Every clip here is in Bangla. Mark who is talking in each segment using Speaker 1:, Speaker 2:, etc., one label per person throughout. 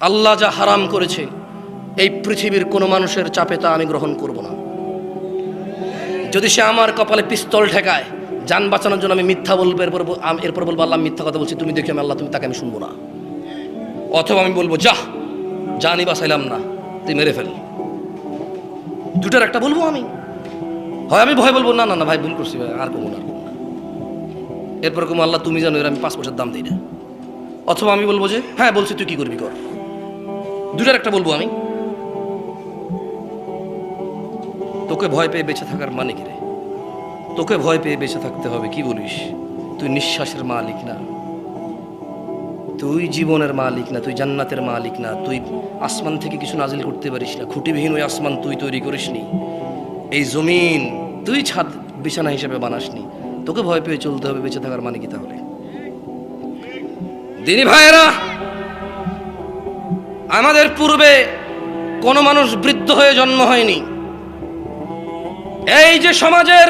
Speaker 1: আল্লাহ যা হারাম করেছে এই পৃথিবীর কোনো মানুষের চাপে তা আমি গ্রহণ করব না। যদি সে আমার কপালে পিস্তল ঠেকায় যান বাঁচানোর জন্য আমি মিথ্যা বলবো, এরপর বলবো আল্লাহ মিথ্যা কথা বলছি, তুমি দেখি আমি আল্লাহ, তুমি তাকে আমি শুনবো না। অথবা আমি বলবো জানি বাঁচাইলাম না, তুই মেরে ফেল। দুটার একটা বলবো আমি। হয় আমি ভয় বলবো না না না ভাই ভুল করছি ভাই, আর কমো না। এরপর কমো আল্লাহ তুমি জানো এর আমি 5 পয়সার দাম দিই না। অথবা আমি বলবো যে হ্যাঁ বলছি তুই কি করবি কর। দুটার একটা বলবো আমি। তোকে ভয় পেয়ে বেঁচে থাকার মানে কি রে? তোকে ভয় পেয়ে বেঁচে থাকতে হবে কি বলিস? তুই নিঃশ্বাসের মালিক না, তুই জীবনের মালিক না, তুই জান্নাতের মালিক না, তুই আসমান থেকে কিছু নাজিল করতে পারিস না, খুঁটিবিহীন ওই আসমান তুই তৈরি করিসনি, এই জমিন তুই ছাদ বিছানা হিসেবে বানাসনি। তোকে ভয় পেয়ে চলতে হবে বেঁচে থাকার মানে কি তাহলে? দিনী ভাইয়েরা, আমাদের পূর্বে কোনো মানুষ বৃদ্ধ হয়ে জন্ম হয়নি। এই যে সমাজের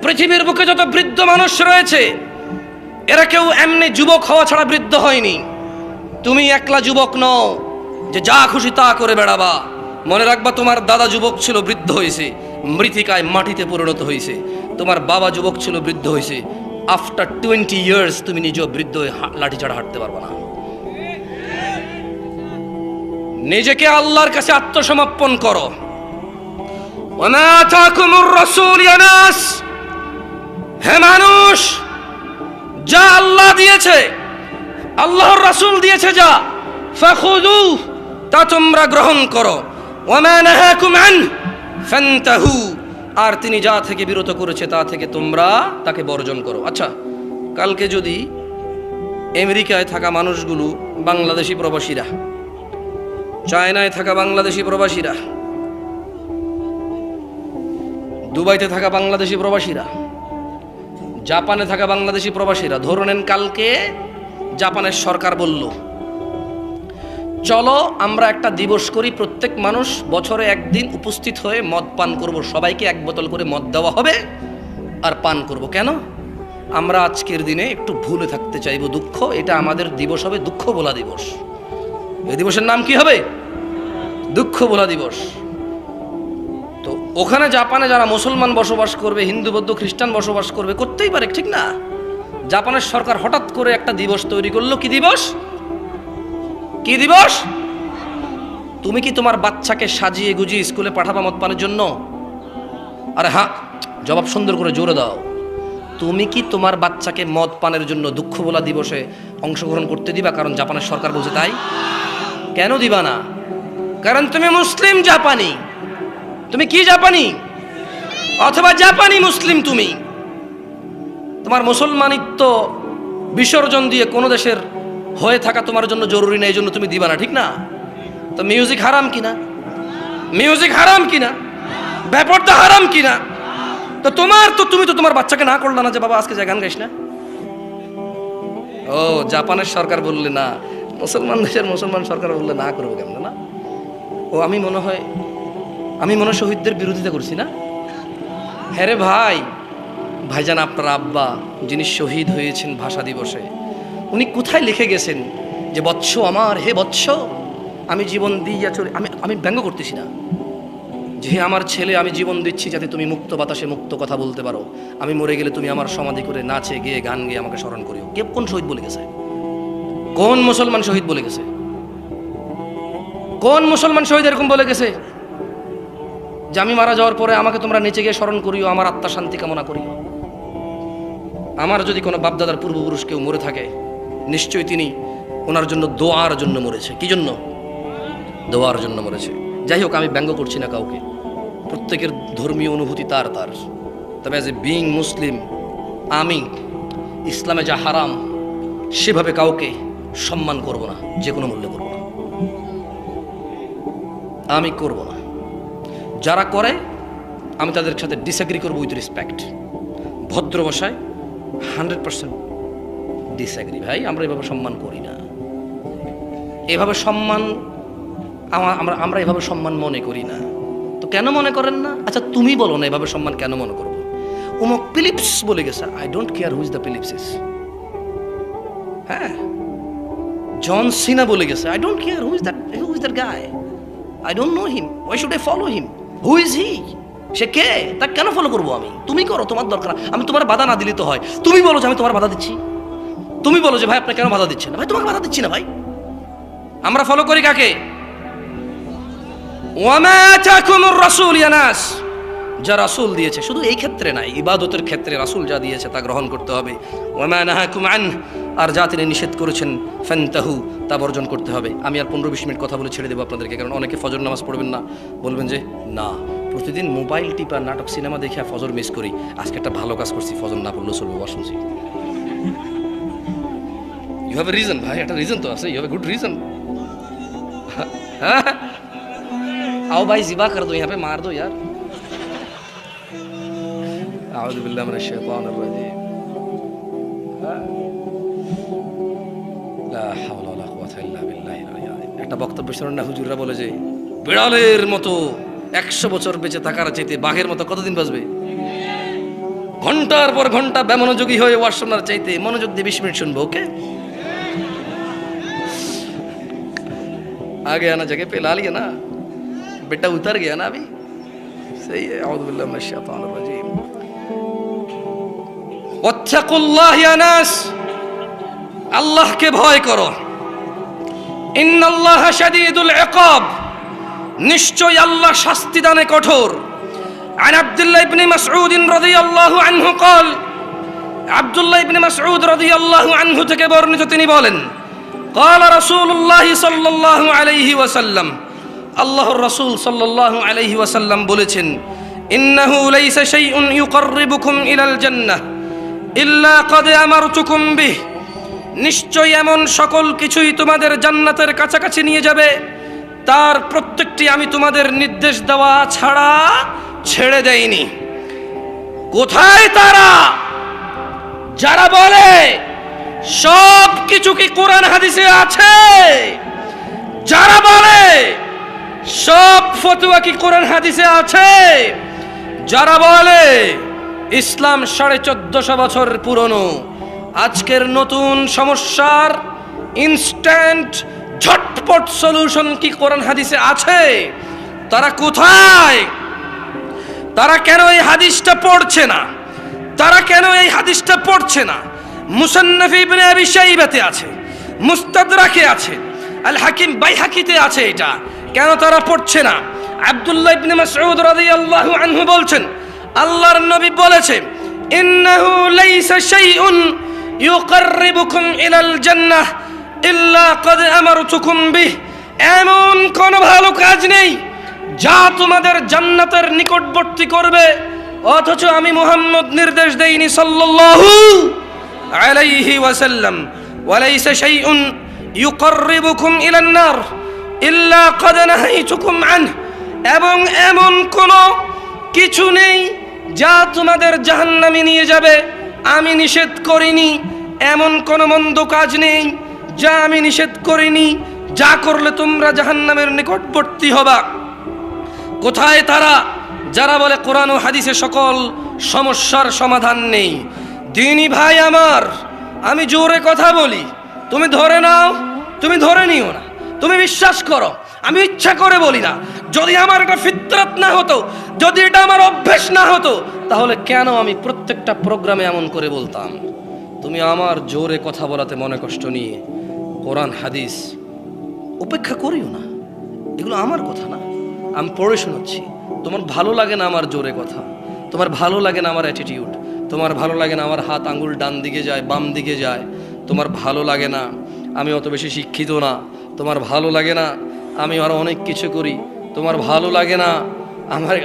Speaker 1: পৃথিবীর বুকে যত বৃদ্ধ মানুষ রয়েছে এরা কেউ এমনি যুবক হওয়া ছাড়া বৃদ্ধ হয়নি। তুমি একলা যুবক নও যে যা খুশি তা করে বেড়াবা। মনে রাখবা তোমার দাদা যুবক ছিল, বৃদ্ধ হয়েছে, মৃত্তিকায় মাটিতে পরিণত হয়েছে। তোমার বাবা যুবক ছিল, বৃদ্ধ হয়েছে। আফটার 20 ইয়ার্স তুমি নিজেও বৃদ্ধ হয়ে লাঠি ছাড়া হাঁটতে পারবা না। নিজেকে আল্লাহর কাছে আত্মসমর্পণ করো। ওমা আতাকুমুর রাসূল ইয়া নাস, হে মানুষ, যা আল্লাহ দিয়েছে, আল্লাহর রাসূল দিয়েছে যা, ফাখুযু, তা তোমরা গ্রহণ করো। ওমা নাহাকুম আন ফান্তাহু, আর তিনি যা থেকে বিরত করেছে তা থেকে তোমরা তাকে বর্জন করো। আচ্ছা, কালকে যদি আমেরিকায় থাকা মানুষগুলো বাংলাদেশি প্রবাসীরা, চায়নায় থাকা বাংলাদেশি প্রবাসীরা, দুবাইতে থাকা বাংলাদেশি প্রবাসীরা, জাপানে থাকা বাংলাদেশি প্রবাসীরা, ধরে নেন কালকে জাপানের সরকার বলল চলো আমরা একটা দিবস করি, প্রত্যেক মানুষ বছরে একদিন উপস্থিত হয়ে মদ পান করব, সবাইকে 1 বোতল করে মদ দেওয়া হবে আর পান করব। কেন? আমরা আজকের দিনে একটু ভুলে থাকতে চাইব, দুঃখ, এটা আমাদের দিবস হবে দুঃখ ভোলা দিবস। এই দিবসের নাম কি হবে? দুঃখ ভোলা দিবস। তো ওখানে জাপানে যারা মুসলমান বসবাস করবে, হিন্দু বৌদ্ধ খ্রিস্টান বসবাস করবে, করতেই পারে, ঠিক না? জাপানের সরকার হঠাৎ করে একটা দিবস তৈরি করলো। কি দিবস? কি দিবস? তুমি কি তোমার বাচ্চাকে সাজিয়ে গুজিয়ে স্কুলে পাঠাবা মদ পানের জন্য? আরে হ্যাঁ, জবাব সুন্দর করে জোরে দাও। তুমি কি তোমার বাচ্চাকে মদ পানের জন্য দুঃখ ভোলা দিবসে অংশগ্রহণ করতে দিবা? কারণ জাপানের সরকার বলছে তাই। কেন দিবা না? কারণ তুমি মুসলিম জাপানি। তুমি কি জাপানি? অথবা জাপানি মুসলিম। তুমি তোমার মুসলমানিত্ব বিসর্জন দিয়ে কোনো দেশের হয়ে থাকা তোমার জন্য জরুরি না, এই জন্য তুমি দিবা না, ঠিক না? তো মিউজিক হারাম কিনা? মিউজিক হারাম কিনা? ব্যাপারটা হারাম কিনা? তো তুমি তো তোমার বাচ্চাকে না করলা না যে বাবা আজকে গান গাইস না। ও, জাপানের সরকার বললে না, মুসলমান দেশের মুসলমান সরকার বললে না করবো কেমন না? ও, আমি মনে হয় শহীদদের বিরোধিতা করছি না? হ্যাঁ রে ভাইজান, আপনার আব্বা যিনি শহীদ হয়েছেন ভাষা দিবসে, উনি কোথায় লিখে গেছেন যে বৎস আমার, হে বৎস, আমি জীবন দিয়া চলে, আমি ব্যঙ্গ করতেছি না, যে হে আমার ছেলে, আমি জীবন দিচ্ছি যাতে তুমি মুক্ত বাতাসে মুক্ত কথা বলতে পারো, আমি মরে গেলে তুমি আমার সমাধি করে নাচে গিয়ে গান গিয়ে আমাকে স্মরণ করিও। কে, কোন শহীদ বলে গেছে? কোন মুসলমান শহীদ বলে গেছে? কোন মুসলমান শহীদ এরকম বলে গেছে যে আমি মারা যাওয়ার পরে আমাকে তোমরা নিচে গিয়ে স্মরণ করিও, আমার আত্মা শান্তি কামনা করিও? আমার যদি কোনো বাপদাদার পূর্বপুরুষ কেউ মরে থাকে, নিশ্চয়ই তিনি ওনার জন্য দোয়ার জন্য মরেছে। কি জন্য? দোয়ার জন্য মরেছে। যাই হোক, আমি ব্যঙ্গ করছি না কাউকে, প্রত্যেকের ধর্মীয় অনুভূতি তার। তবে অ্যাজ এ বিইং মুসলিম, আমি ইসলামে যা হারাম সেভাবে কাউকে সম্মান করব না, যে কোনো মূল্যে করব না, আমি করব না। যারা করে আমি তাদের সাথে ডিসএগ্রি করবো উইথ রেসপেক্ট, ভদ্র ভাষায় 100% ডিসএগ্রি। ভাই, আমরা এভাবে সম্মান করি না, এভাবে সম্মান আমরা এভাবে সম্মান মনে করি না। তো কেন মনে করেন না? আচ্ছা, তুমি বলো না এভাবে সম্মান কেন মনে করবো? অমুক ফিলিপস বলে গেছে, I don't care who is the Phillips is. হ্যাঁ, জন সিনা বলে গেছে, I don't care who is that guy, I don't know him, why should I follow him, who is he, সে কে, তাকে কেন ফলো করবো আমি? তুমি করো, তোমার দরকার, আমি তোমার বাধা না দিলে তো হয়। তুমি বলো যে আমি তোমার বাধা দিচ্ছি, তুমি বলো যে ভাই আপনি কেন বাধা দিচ্ছেন? ভাই তোমাকে বাধা দিচ্ছি না ভাই। আমরা ফলো করি কাকে? ওয়ামা আতাকুমুর রাসূল ইয়া নাস, যা রাসূল দিয়েছে, শুধু এই ক্ষেত্রে নাই, ইবাদতের ক্ষেত্রে রাসূল যা দিয়েছে তা গ্রহণ করতে হবে। ওয়ামা নাহাকুম আন, আর যা তিনি নিষেধ করেছেন ফান্তাহু, তা বর্জন করতে হবে। আমি আর 15-20 মিনিট কথা বলে ছেড়ে দেবো আপনাদেরকে, কারণ অনেকে ফজর নামাজ পড়বেন না, বলবেন যে না প্রতিদিন মোবাইল টিপা নাটক সিনেমা দেখে ফজর মিস করি, আজকে একটা ভালো কাজ করছি, ফজর না পড়লেও চলবে, ওয়াজ শুনছি। ইউ হ্যাভ এ রিজন ভাই, একটা রিজন তো আছে, you have a good reason. आओ भाई जिबा कर दो, यहाँ पे मार दो यार। आऊज़ु बिल्लाहि मिनश शैतानिर रजीम। লা হাওলা ওয়ালা কুওয়াতা ইল্লা বিল্লাহিল আলিয়্যিল আযীম। একটা বক্তব্য শুনুন না, হুজুররা বলে যে বিড়ালের মতো 100 বছর বেঁচে থাকার চাইতে বাঘের মতো কতদিন বাঁচবে? ঘন্টার পর ঘন্টা বেমনোযোগী হয়ে ওয়াজ শোনার চাইতে মনোযোগ দিয়ে 20 মিনিট শুনবো, ওকে? आगे आना जगह पे ला लिया ना, बेटा उतर गया ना अभी, सही है। औज़ु बिल्लाहि मिनश शैतानिर रजीम। वत्तकुल्लाह या नास, अल्लाह के भय करो। इन्नल्लाह शदीदुल इक़ाब, निश्चय अल्लाह शास्ति दाने कठोर। عن عبد الله بن مسعود رضي الله عنه قال, عبد الله بن مسعود رضي الله عنه থেকে বর্ণিত, তিনি বলেন قال رسول الله صلى الله عليه وسلم, আল্লাহর রাসূল সাল্লাল্লাহু আলাইহি ওয়াসাল্লাম বলেছেন, ইন্নাহু লাইসা শাইউন ইউকাররিবুকুম ইলাল জান্নাহ ইল্লা ক্বাদ আমারতুকুম বিহ, নিশ্চয় এমন সকল কিছুই তোমাদের জান্নাতের কাছাকাছি নিয়ে যাবে, তার প্রত্যেকটি আমি তোমাদের নির্দেশ দেওয়া ছাড়া ছেড়ে দেইনি। কোথায় তারা যারা বলে সব কিছু কি কোরআন হাদিসে আছে, যারা বলে সব ফতোয়া কি কোরআন হাদিসে আছে, যারা বলে ইসলাম 1450 বছর পুরনো, আজকের নতুন সমস্যার ইনস্ট্যান্ট ঝটপট সলিউশন কি কোরআন হাদিসে আছে, তারা কোথায়? তারা কেন এই হাদিসটা পড়ছে না? তারা কেন এই হাদিসটা পড়ছে না? মুসান্নাফ ইবনে আবি শাইবাতে আছে, মুস্তাদরাকে আছে, আল হাকিম বাইহাকিতে আছে, এটা কেন তারা পড়ছে না? আব্দুল্লাহ ইবনে মাসউদ রাদিয়াল্লাহু আনহু বলছেন, আল্লাহর নবী বলেছে, ইন্নাহু লাইসা শাইউন ইউকাররিবুকুম ইলাল জান্নাহ ইল্লা ক্বাদ আমারতুকুম বিহ, এমন কোন ভালো কাজ নেই যা তোমাদের জান্নাতের নিকটবর্তী করবে, অথচ আমি মুহাম্মদ নির্দেশ দেইনি সাল্লাল্লাহু আলাইহি ওয়াসাল্লাম। ওয়ালাইসা শাইউন ইউকাররিবুকুম ইলান নার ইল্লা ক্বাদ নাহাইতুকুম আনহু, এবং এমন কোনো কিছু নেই যা তোমাদের জাহান্নামে নিয়ে যাবে, আমি নিষেধ করিনি। এমন কোনো মন্দ কাজ নেই যা আমি নিষেধ করিনি, যা করলে তোমরা জাহান্নামের নিকটবর্তী হবা। কোথায় তারা যারা বলে কোরআন ও হাদিসে সকল সমস্যার সমাধান নেই? দিনী ভাই আমার, আমি জোরে কথা বলি, তুমি ধরে নাও, তুমি ধরে নিও না, তুমি বিশ্বাস করো, আমি ইচ্ছা করে বলি না। যদি আমার এটা ফিতরাত না হতো, যদি এটা আমার অভ্যেস না হতো, তাহলে কেন আমি প্রত্যেকটা প্রোগ্রামে এমন করে বলতাম? তুমি আমার জোরে কথা বলাতে মনে কষ্ট নিয়ে কোরআন হাদিস উপেক্ষা করিও না, এগুলো আমার কথা না, আমি পড়ে শোনাচ্ছি। তোমার ভালো লাগে না আমার জোরে কথা, তোমার ভালো লাগে না আমার অ্যাটিটিউড, তোমার ভালো লাগে না আমার হাত আঙ্গুল ডান দিকে যায় বাম দিকে যায়, তোমার ভালো লাগে না আমি অত বেশি শিক্ষিত না, তোমার ভালো লাগে না আমি আরও অনেক কিছু করি, তোমার ভালো লাগে না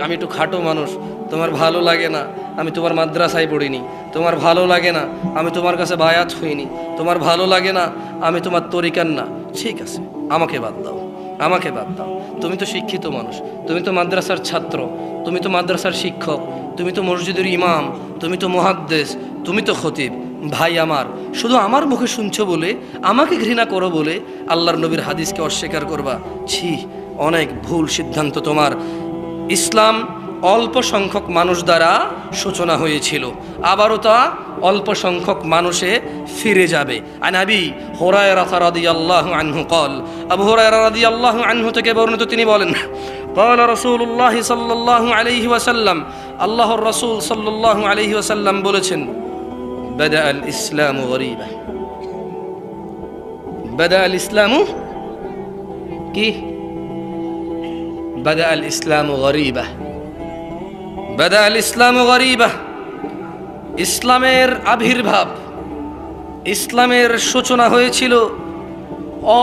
Speaker 1: আমি একটু খাটো মানুষ, তোমার ভালো লাগে না আমি তোমার মাদ্রাসায় পড়িনি, তোমার ভালো লাগে না আমি তোমার কাছে বায়াত হইনি, তোমার ভালো লাগে না আমি তোমার তরিকার না। ঠিক আছে, আমাকে বাদ দাও, আমাকে বাদ দাও। তুমি তো শিক্ষিত মানুষ, তুমি তো মাদ্রাসার ছাত্র, তুমি তো মাদ্রাসার শিক্ষক, তুমি তো মসজিদের ইমাম, তুমি তো মুহাদ্দিস, তুমি তো খতিব। ভাই আমার, শুধু আমার মুখে শুনছো বলে, আমাকে ঘৃণা করো বলে আল্লাহর নবীর হাদিসকে অস্বীকার করবা? ছি, অনেক ভুল সিদ্ধান্ত তোমার। ইসলাম অল্প সংখ্যক মানুষ দ্বারা সূচনা হয়েছিল, আবারও তা অল্প সংখ্যক মানুষে ফিরে যাবে। আন আবি হুরায়রা রাদিয়াল্লাহু আনহু قال, আবু হুরায়রা রাদিয়াল্লাহু আনহু থেকে বর্ণিত, তিনি বলেন, قال রাসূলুল্লাহ সাল্লাল্লাহু আলাইহি ওয়াসাল্লাম, আল্লাহর রাসূল সাল্লাল্লাহু আলাইহি ওয়াসাল্লাম বলেছেন, বাদা আল ইসলামু গরীবা, বাদা আল ইসলামু কি, বাদা আল ইসলামু গরীবা, বাদা আল ইসলামু গরীবা, ইসলামের আবির্ভাব, ইসলামের সূচনা হয়েছিল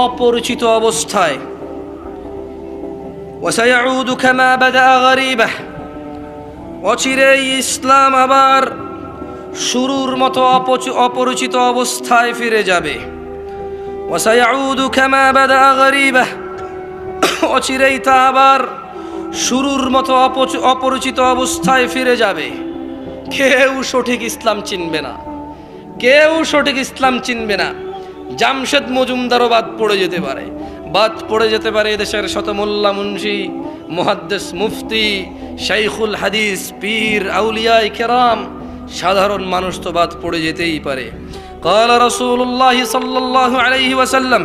Speaker 1: অপরিচিত অবস্থায়। ওয়াসায়াউদু কামা বাদা গরীবা, অচিরেই ইসলাম আবার শুরুর মতো অপরিচিত অবস্থায় ফিরে যাবে। ওয়াসায়াউদু কামা বাদা গরীবা, অচিরেই তা আবার শুরুর মতো অপরিচিত অবস্থায় ফিরে যাবে। কেউ সঠিক ইসলাম চিনবে না, কেউ সঠিক ইসলাম চিনবে না। জামশেদ মজুমদারও বাদ পড়ে যেতে পারে, বাদ পড়ে যেতে পারে এদেশের শত মোল্লা মুন্সি, মুহাদ্দিস, মুফতি, শাইখুল হাদিস, পীর, আউলিয়া কেরাম, সাধারণ মানুষ তো বাদ পড়ে যেতেই পারে। قال رسول الله صلى الله عليه وسلم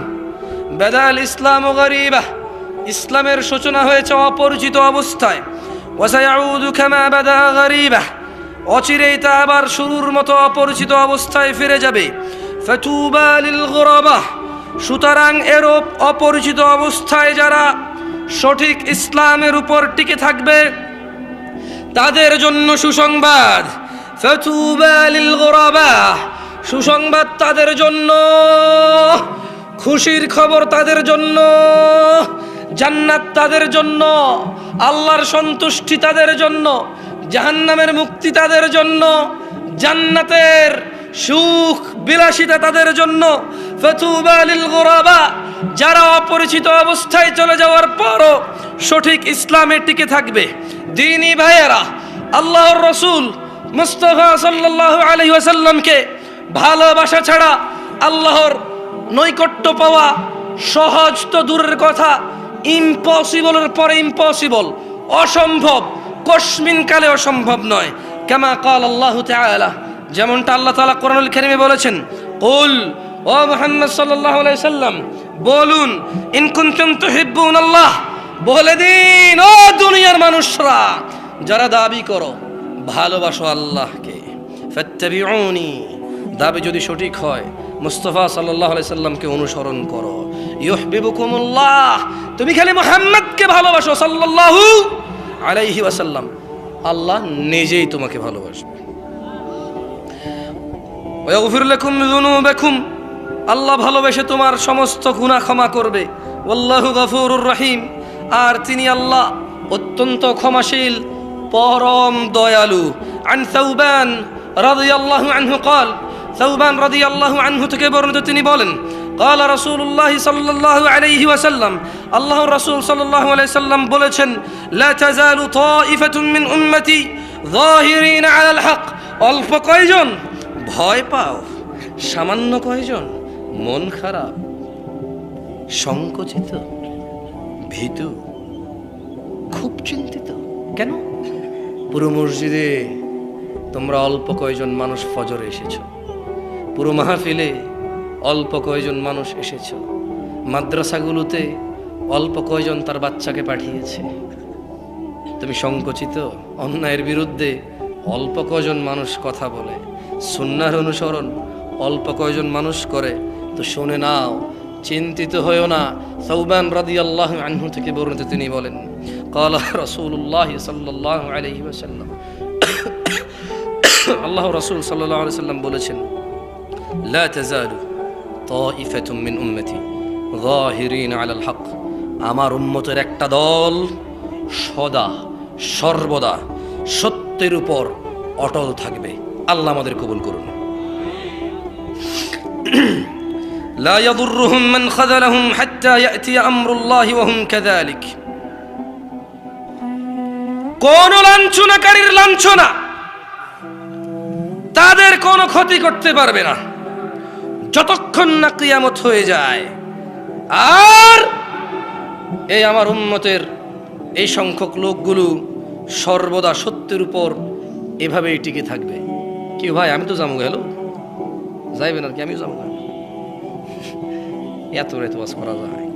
Speaker 1: بدا الاسلام غريبا, ইসলামের সূচনা হয়েছে অপরিচিত অবস্থায়। ওয়াসায়াউদু কামা বাদা গরীবা, অচিরেই তা আবার শুরুর মতো অপরিচিত অবস্থায় ফিরে যাবে। ফাতুবা লিল গুরাবা, সুতরাং এরূপ অপরিচিত অবস্থায় যারা সঠিক ইসলামের উপর টিকে থাকবে তাদের জন্য সুসংবাদ। ফাতুবা লিল গুরাবা, সুসংবাদ তাদের জন্য, খুশির খবর তাদের জন্য, জান্নাত তাদের জন্য, আল্লাহর সন্তুষ্টি তাদের জন্য, জাহান্নামের মুক্তি তাদের জন্য, জান্নাতের সুখ বিলাসিতা তাদের জন্য। ফাতুবা লিল গুরাবা, যারা অপরিচিত অবস্থায় চলে যাওয়ার পরও সঠিক ইসলামে টিকে থাকবে। দ্বীনি ভাইয়েরা, আল্লাহর রাসূল মুস্তাফা সাল্লাল্লাহু আলাইহি ওয়াসাল্লামকে ভালোবাসা ছাড়া আল্লাহর নৈকট্য পাওয়া সহজ তো দূরের কথা, ইম্পসিবলের পরে ইম্পসিবল, অসম্ভব, কসমিন কালে অসম্ভব নয়। কামা কাল আল্লাহু তাআলা, যেমনটা আল্লাহ তাআলা কোরআনুল কারীমে বলেছেন, কুল, ও মুহাম্মদ সাল্লাল্লাহু আলাইহি সাল্লাম বলুন, ইন কুনতুম তুহিব্বুনাল্লাহ, বলে দিন ও দুনিয়ার মানুষরা যারা দাবি করো ভালোবাসো আল্লাহকে, ফাত্তাবিউনি, দাবি যদি সঠিক হয় মুস্তাফা সাল্লাল্লাহু আলাইহি সাল্লামকে অনুসরণ করো। ইউহিব্বুকুমুল্লাহ, তুমি খালি মুহাম্মদকে ভালোবাসো সাল্লাল্লাহু আলাইহি ওয়াসাল্লাম, আল্লাহ নিজেই তোমাকে ভালোবাসবে। ওয়া ইয়াগফির লাকুম যুনুবাকুম, আল্লাহ ভালোবেসে তোমার সমস্ত গুনাহ ক্ষমা করবে। ওয়াল্লাহু গফুরুর রহিম, আর তিনি আল্লাহ অত্যন্ত ক্ষমাশীল, পরম দয়ালু। আন সাউবান রাদিয়াল্লাহু আনহু قال, সাউবান রাদিয়াল্লাহু আনহু থেকে বর্ণিত, তিনি বলেন, قال রাসূলুল্লাহ সাল্লাল্লাহু আলাইহি ওয়াসাল্লাম, আল্লাহর রাসূল সাল্লাল্লাহু আলাইহি সাল্লাম বলেছেন, লা তাযালু তাইফাতুন মিন উম্মতি যাহিরিনা আলাল হক, অল্প কয়জন ভয় পাও, সামান্য কয়জন মন খারাপ, সংকুচিত, ভীতু, খুব চিন্তিত। কেন? পুরো মসজিদে তোমরা অল্প কয়জন মানুষ ফজরে এসেছো, পুরো মাহফিলে অল্প কয়জন মানুষ এসেছো, মাদ্রাসাগুলোতে অল্প কয়জন তার বাচ্চাকে পাঠিয়েছে, তুমি সংকুচিত, অন্যায়ের বিরুদ্ধে অল্প কয়জন মানুষ কথা বলে, সুন্নাহর অনুসরণ অল্প কয়জন মানুষ করে, তো শুনে নাও, চিন্তিত হয়েও না। সাউবান রাদিয়াল্লাহু আনহু থেকে বর্ণিত, তিনি বলেন, ক্বালা রাসূলুল্লাহ সাল্লাল্লাহু আলাইহি ওয়াসাল্লাম, আল্লাহ রাসূল সাল্লাল্লাহু আলাইহি ওয়াসাল্লাম বলেছেন, লা তাযালু তাইফাতুম মিন উম্মতি যাহিরিনা আলাল হক, আমার উম্মতের একটা দল সদা সর্বদা সত্যের উপর অটল থাকবে। আল্লাহ আমাদের কবুল করুন। লা ইয়াদুররুহুম মান খাযালাহুম হাত্তা ইয়াতি আমরুল্লাহি ওয়া হুম কাযালিক, কোন লাঞ্ছনাকারীর লাঞ্ছনা তাদের কোনো ক্ষতি করতে পারবে না যতক্ষণ না কিয়ামত হয়ে যায়। আর এই আমার উম্মতের এই সংখ্যক লোকগুলো সর্বদা সত্যের উপর এভাবেই টিকে থাকবে। কি ভাই, আমি তো যাবো গেল, যাইবেন আর কি, আমিও যাবো। এত রাত ওয়াজ করা যায়?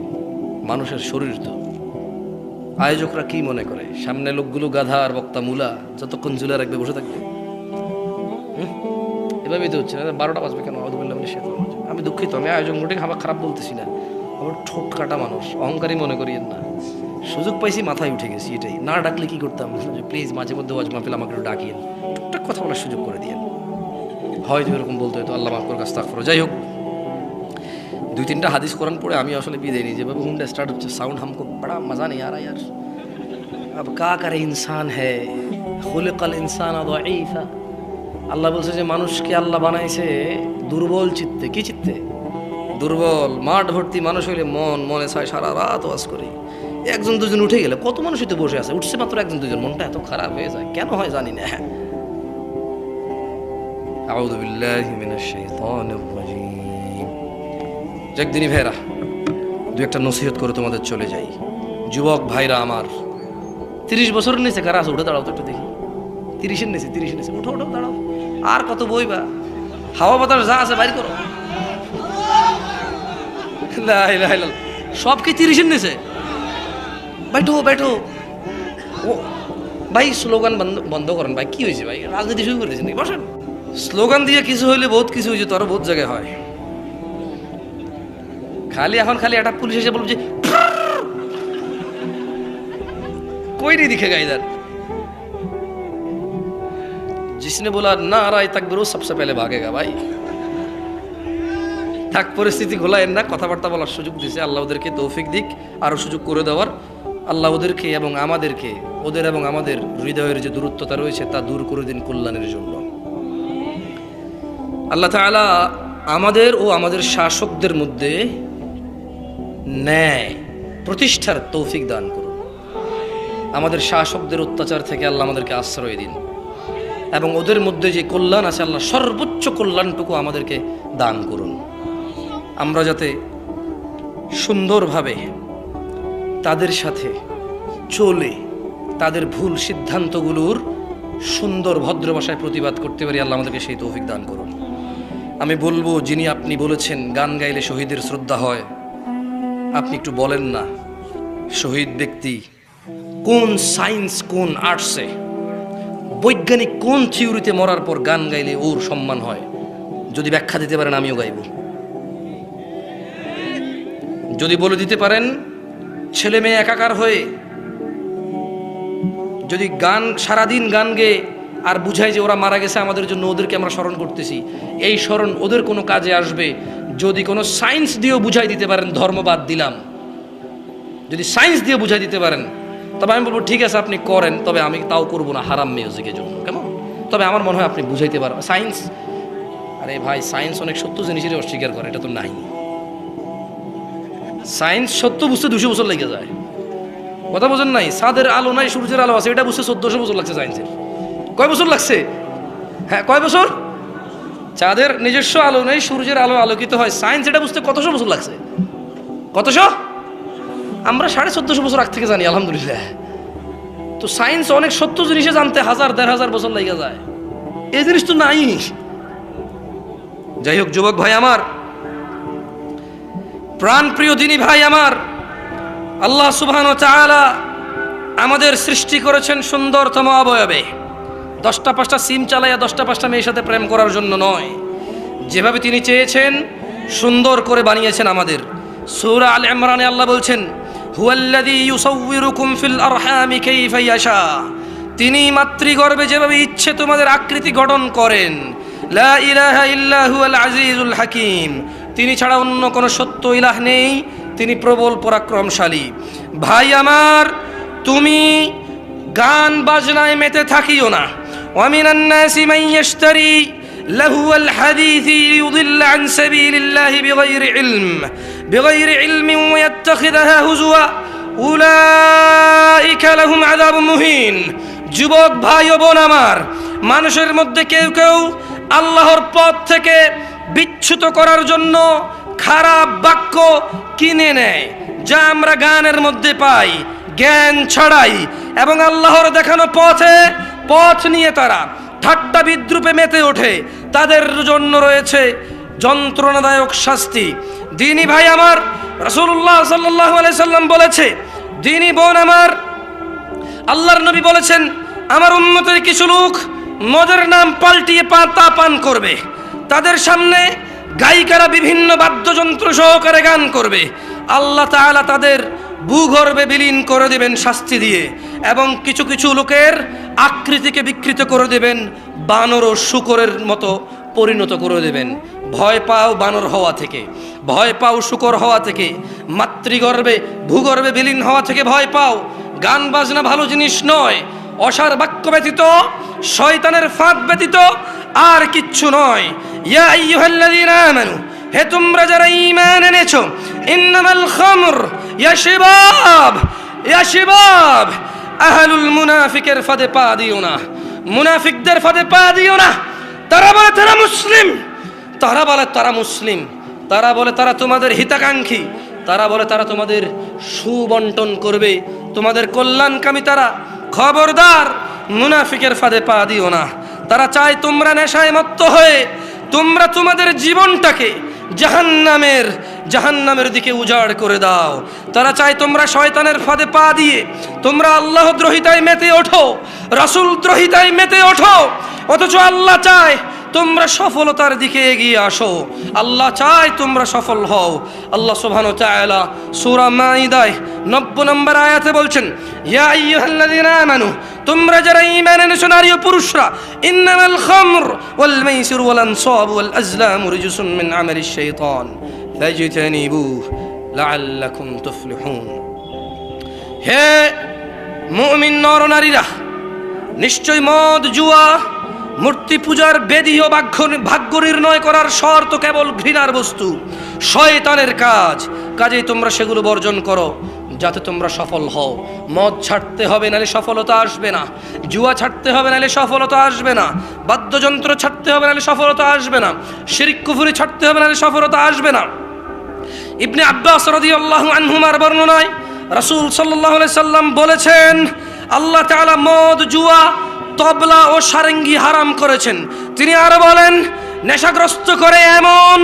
Speaker 1: মানুষের শরীর তো। আয়োজকরা কি মনে করে সামনে লোকগুলো গাধা আর বক্তা মুলা, যতক্ষণ ঝুলে রাখবে বসে থাকবে? এভাবেই তো হচ্ছে না। 12টা বাজবে কেন? আমি দুঃখিত, আমি আয়োজন মোটে খারাপ বলতেছি না। আমার ঠোঁট কাটা মানুষ, অহংকারী মনে করিয়েন না। সুযোগ পাইছি, মাথায় উঠে গেছি, এটাই। না ডাকলে কি করতাম? প্লিজ মাঝে মধ্যে ওয়াজ মাহফিল আমাকে একটু ডাকিয়েন, টুকটাক কথা বলার সুযোগ করে দিয়েন। হয়তো এরকম বলতে হয়তো, আল্লাহ মাফ করে, আস্তাগফিরুল্লাহ। যাই হোক, 2-3টা হাদিস কোরআন পড়ে আমি আসলে বিদায় নিই। যেভাবে হুন্ডা স্টার্ট হচ্ছে, সাউন্ড হামকো বড়া মজা নেই আ রা ইয়ার। अब क्या करे, इंसान है खुलिकल इंसान ज़ईफ़ा। আল্লাহ বলছে যে মানুষকে আল্লাহ বানাইছে দুর্বল চিত্তে। কি চিত্তে? দুর্বল। মাঠ ভর্তি মানুষ হইলে মনে চায় সারা রাত ওয়াজ করি। 1-2জন উঠে গেলে কত মানুষই তো বসে আছে, উঠছে মাত্র 1-2জন, মনটা এত খারাপ হয়ে যায় কেন হয় জানি না। আউযু বিল্লাহি মিনাশ শাইতানির রাজীম। একদিনই ভাইরা 2-একটা নসিহত করে তোমাদের চলে যাই। যুবক ভাইরা আমার, 30 বছরের নিচে কারা আছে? উঠে দাঁড়াও তো একটু দেখি। 30-এর নিচে উঠো দাঁড়াও। আর কত বইবা? হাওয়া বাতাস যা আছে বাইর করো। লা ইলাহা ইল্লাল্লাহ। সব কি 30-এর নিচে? बैठो। ও ভাই, স্লোগান বন্ধ করেন ভাই। কি হয়েছে ভাই? রাজনীতি শুরু করেছেন নাকি? বসেন। স্লোগান দিয়ে কিছু হইলে বহুত কিছু হয়েছে, তো আরো বহুত জায়গায় হয়। খালি একটা পুলিশ এসে বলবে যে कोई नहीं दिखेगा इधर। जिसने बोला नारा तकबीर सबसे पहले भागेगा भाई। থাক, পরিস্থিতি ঘোলায়েন না, কথাবার্তা বলার সুযোগ দিয়েছে আল্লাহ, ওদেরকে তৌফিক দিক, আরো সুযোগ করে দেওয়ার। আল্লাহ ওদেরকে এবং আমাদেরকে, ওদের এবং আমাদের হৃদয়ের যে দূরত্বতা রয়েছে তা দূর করে দিন কল্যাণের জন্য। আল্লাহ তাআলা আমাদের ও আমাদের শাসকদের মধ্যে ন্যায় প্রতিষ্ঠার তৌফিক দান করুন। আমাদের শাসকদের অত্যাচার থেকে আল্লাহ আমাদেরকে আশ্রয় দিন, এবং ওদের মধ্যে যে কল্যাণ আছে আল্লাহ সর্বোচ্চ কল্যাণটুকু আমাদেরকে দান করুন। আমরা যাতে সুন্দরভাবে তাদের সাথে চলে তাদের ভুল সিদ্ধান্তগুলোর সুন্দর ভদ্র ভাষায় প্রতিবাদ করতে পারি, আল্লাহ আমাদেরকে সেই তৌফিক দান করুন। আমি বলবো, যিনি আপনি বলেছেন গান গাইলে শহীদের শ্রদ্ধা হয়, আপনি একটু বলেন না শহীদ ব্যক্তি কোন সায়েন্স, কোন আর্টসে, বৈজ্ঞানিক কোন থিওরিতে মরার পর গান গাইলে ওর সম্মান হয়? যদি ব্যাখ্যা দিতে পারেন আমিও গাইব। যদি বলে দিতে পারেন ছেলে মেয়ে একাকার হয়ে যদি গান সারাদিন গান গেয়ে আর বুঝাই যে ওরা মারা গেছে আমাদের জন্য, ওদেরকে আমরা স্মরণ করতেছি, এই স্মরণ ওদের কোনো কাজে আসবে যদি কোনো সায়েন্স দিয়েও বুঝাই দিতে পারেন, ধর্মবাদ দিলাম, যদি সায়েন্স দিয়ে বুঝাই দিতে পারেন, তবে আমি বলবো ঠিক আছে আপনি করেন, তবে আমি তাও করবো না হারাম মিউজিকের জন্য, কেমন? তবে আমার মনে হয় আপনি বুঝাইতে পারবেন সায়েন্স। আরে ভাই, সায়েন্স অনেক সত্য জিনিসেরই অস্বীকার করে, এটা তো নাই। সায়েন্স সত্য বুঝতে 200 বছর লেগে যায়, কথা বোঝেন নাই? চাঁদের আলো নাই, সূর্যের আলো আছে, এটা বুঝতে 1400 বছর লাগছে সায়েন্সের। কয় বছর লাগছে? হ্যাঁ, কয় বছর? চাঁদের নিজস্ব আলো নেই, সূর্যের আলো আলোকিত হয়, সায়েন্স এটা বুঝতে কতশো বছর লাগছে? কতশো? আমরা 1450 বছর আগ থেকে জানি, আলহামদুলিল্লাহ। তো সায়েন্স অনেক সত্য জিনিসে জানতে 1000-1500 বছর লেগে যায়, এই জিনিস তো নাই। যাই হোক, যুবক ভাই আমার, প্রাণ প্রিয় দিনী ভাই আমার, আল্লাহ সুবহানাহু ওয়া তাআলা আমাদের সৃষ্টি করেছেন সুন্দরতম অবয়বে। 10টা 5টা সিম চালাইয়া 10টা 5টা মেয়ের সাথে প্রেম করার জন্য নয়, যেভাবে তিনি চেয়েছেন সুন্দর করে বানিয়েছেন আমাদের। সূরা আল ইমরানে আল্লাহ বলছেন, হুয়াল্লাযী ইউসাউয়িরুকুম ফিল আরহামি কাইফা ইয়াশা, তিনি মাতৃগর্ভে যেভাবে ইচ্ছে তোমাদের আকৃতি গঠন করেন। লা ইলাহা ইল্লা হুয়াল আজিজুল হাকিম, তিনি ছাড়া অন্য কোনো সত্য ইলাহ নেই, তিনি প্রবল পরাক্রমশালী। ভাই আমার, তুমি গান বাজনায় মেতে থাকিও না। ওয়া মিনান নাসি মান ইয়াশতারি লাহুয়াল হাদিসি লিয়ুদিল্লা আন সাবিলিল্লাহি বিগাইরি ইলমিন ওয়া ইয়াত্তাখিযাহা হুজুয়া উলাইকা লাহুম আযাবুন মুহিন। যুবক ভাই ও বোন আমার, মানুষের মধ্যে কেউ কেউ আল্লাহর পথ থেকে বিচ্যুত করার জন্য খারাপ বাক্য কিনে নেয়, যা আমরা গানের মধ্যে পাই, জ্ঞান ছড়াই, এবং আল্লাহর দেখানো পথ নিয়ে তারা ঠাট্টা বিদ্রুপে মেতে ওঠে, তাদের জন্য রয়েছে যন্ত্রণাদায়ক শাস্তি। দিনী ভাই আমার, রাসূলুল্লাহ সাল্লাল্লাহু আলাইহি সাল্লাম বলেছে, দিনী বোন আমার, আল্লাহর নবী বলেছেন, আমার উম্মতের কিছু লোক মদের নাম পাল্টিয়ে তা পান করবে। তাদের সামনে গায়িকারা বিভিন্ন বাদ্যযন্ত্র সহকারে গান করবে। আল্লাহ তাআলা তাদের ভূগর্ভে বিলীন করে দেবেন শাস্তি দিয়ে, এবং কিছু কিছু লোকের আকৃতিকে বিকৃত করে দেবেন, বানর ও শূকরের মতো পরিণত করে দেবেন। ভয় পাও বানর হওয়া থেকে, ভয় পাও শূকর হওয়া থেকে, মাতৃগর্ভে ভূগর্ভে বিলীন হওয়া থেকে ভয় পাও। গান বাজনা ভালো জিনিস নয়, অসার বাক্য ব্যতীত, শয়তানের ফাঁদ ব্যতীত আর কিচ্ছু নয়। ইয়া আইয়ুহাল্লাযীনা আমানু, হে তোমরা যারা ঈমান এনেছো, ইন্নামাল খামর ইয়া শিবাব আহলুল মুনাফিকের ফাঁদে পা দিও না, মুনাফিকদের ফাঁদে পা দিও না। তারা বলে তারা মুসলিম, তারা বলে তারা মুসলিম, তারা বলে তারা তোমাদের হিতাকাঙ্ক্ষী, তারা বলে তারা তোমাদের সুবন্টন করবে, তোমাদের কল্যাণকামী তারা। খবরদার, মুনাফিকের ফাঁদে পা দিও না। তারা চায় তোমরা নেশায় মত্ত হয়ে তোমরা তোমাদের জীবনটাকে জাহান্নামের দিকে উজাড় করে দাও। তারা চায় তোমরা শয়তানের ফাঁদে পা দিয়ে তোমরা আল্লাহ দ্রোহিতায় মেতে ওঠো, রাসূল দ্রোহিতায় মেতে ওঠো। অথচ আল্লাহ চায় তোমরা সফলতার দিকে এগিয়ে আসো, আল্লাহ চায় তোমরা সফল হও। আল্লাহ সুবহানাহু ওয়া তাআলা সূরা মাঈদায় 90 নম্বর আয়াতে বলছেন, ইয়া আইয়ুহাল্লাযীনা আমানু, তোমরা যারা ঈমান এনেছো নারী ও পুরুষরা, ইন্নামাল খামর ওয়াল মাইসির ওয়াল আনসাব ওয়াল আজলাম রিজসুম মিন আমালিশ শাইতান ফাজতানিবুহু লাআল্লাকুম তুফলিহুন। হে মুমিন নর নারীরা, নিশ্চয় মদ, জুয়া, মূর্তি পূজার বেদী ও ভাগ্য নির্ণয় করার শর্ত কেবল ঘৃণার বস্তু, শয়তানের কাজ। কাজেই তোমরা সেগুলো বর্জন করো যাতে তোমরা সফল হও। মদ ছাড়তে হবে, নাহলে সফলতা আসবে না। জুয়া ছাড়তে হবে, নাহলে সফলতা আসবে না। বাদ্যযন্ত্র ছাড়তে হবে, নাহলে সফলতা আসবে না। শিরক কুফরি ছাড়তে হবে, নাহলে সফলতা আসবে না। ইবনে আব্বাস রাদিয়াল্লাহু আনহুমার বর্ণনায় রাসূল সাল্লাল্লাহু আলাইহি সাল্লাম বলেছেন, আল্লাহ তাআলা মদ, জুয়া, তবলা ও সারেঙ্গি হারাম করেছেন। তিনি আরো বলেন, নেশাগ্রস্ত করে এমন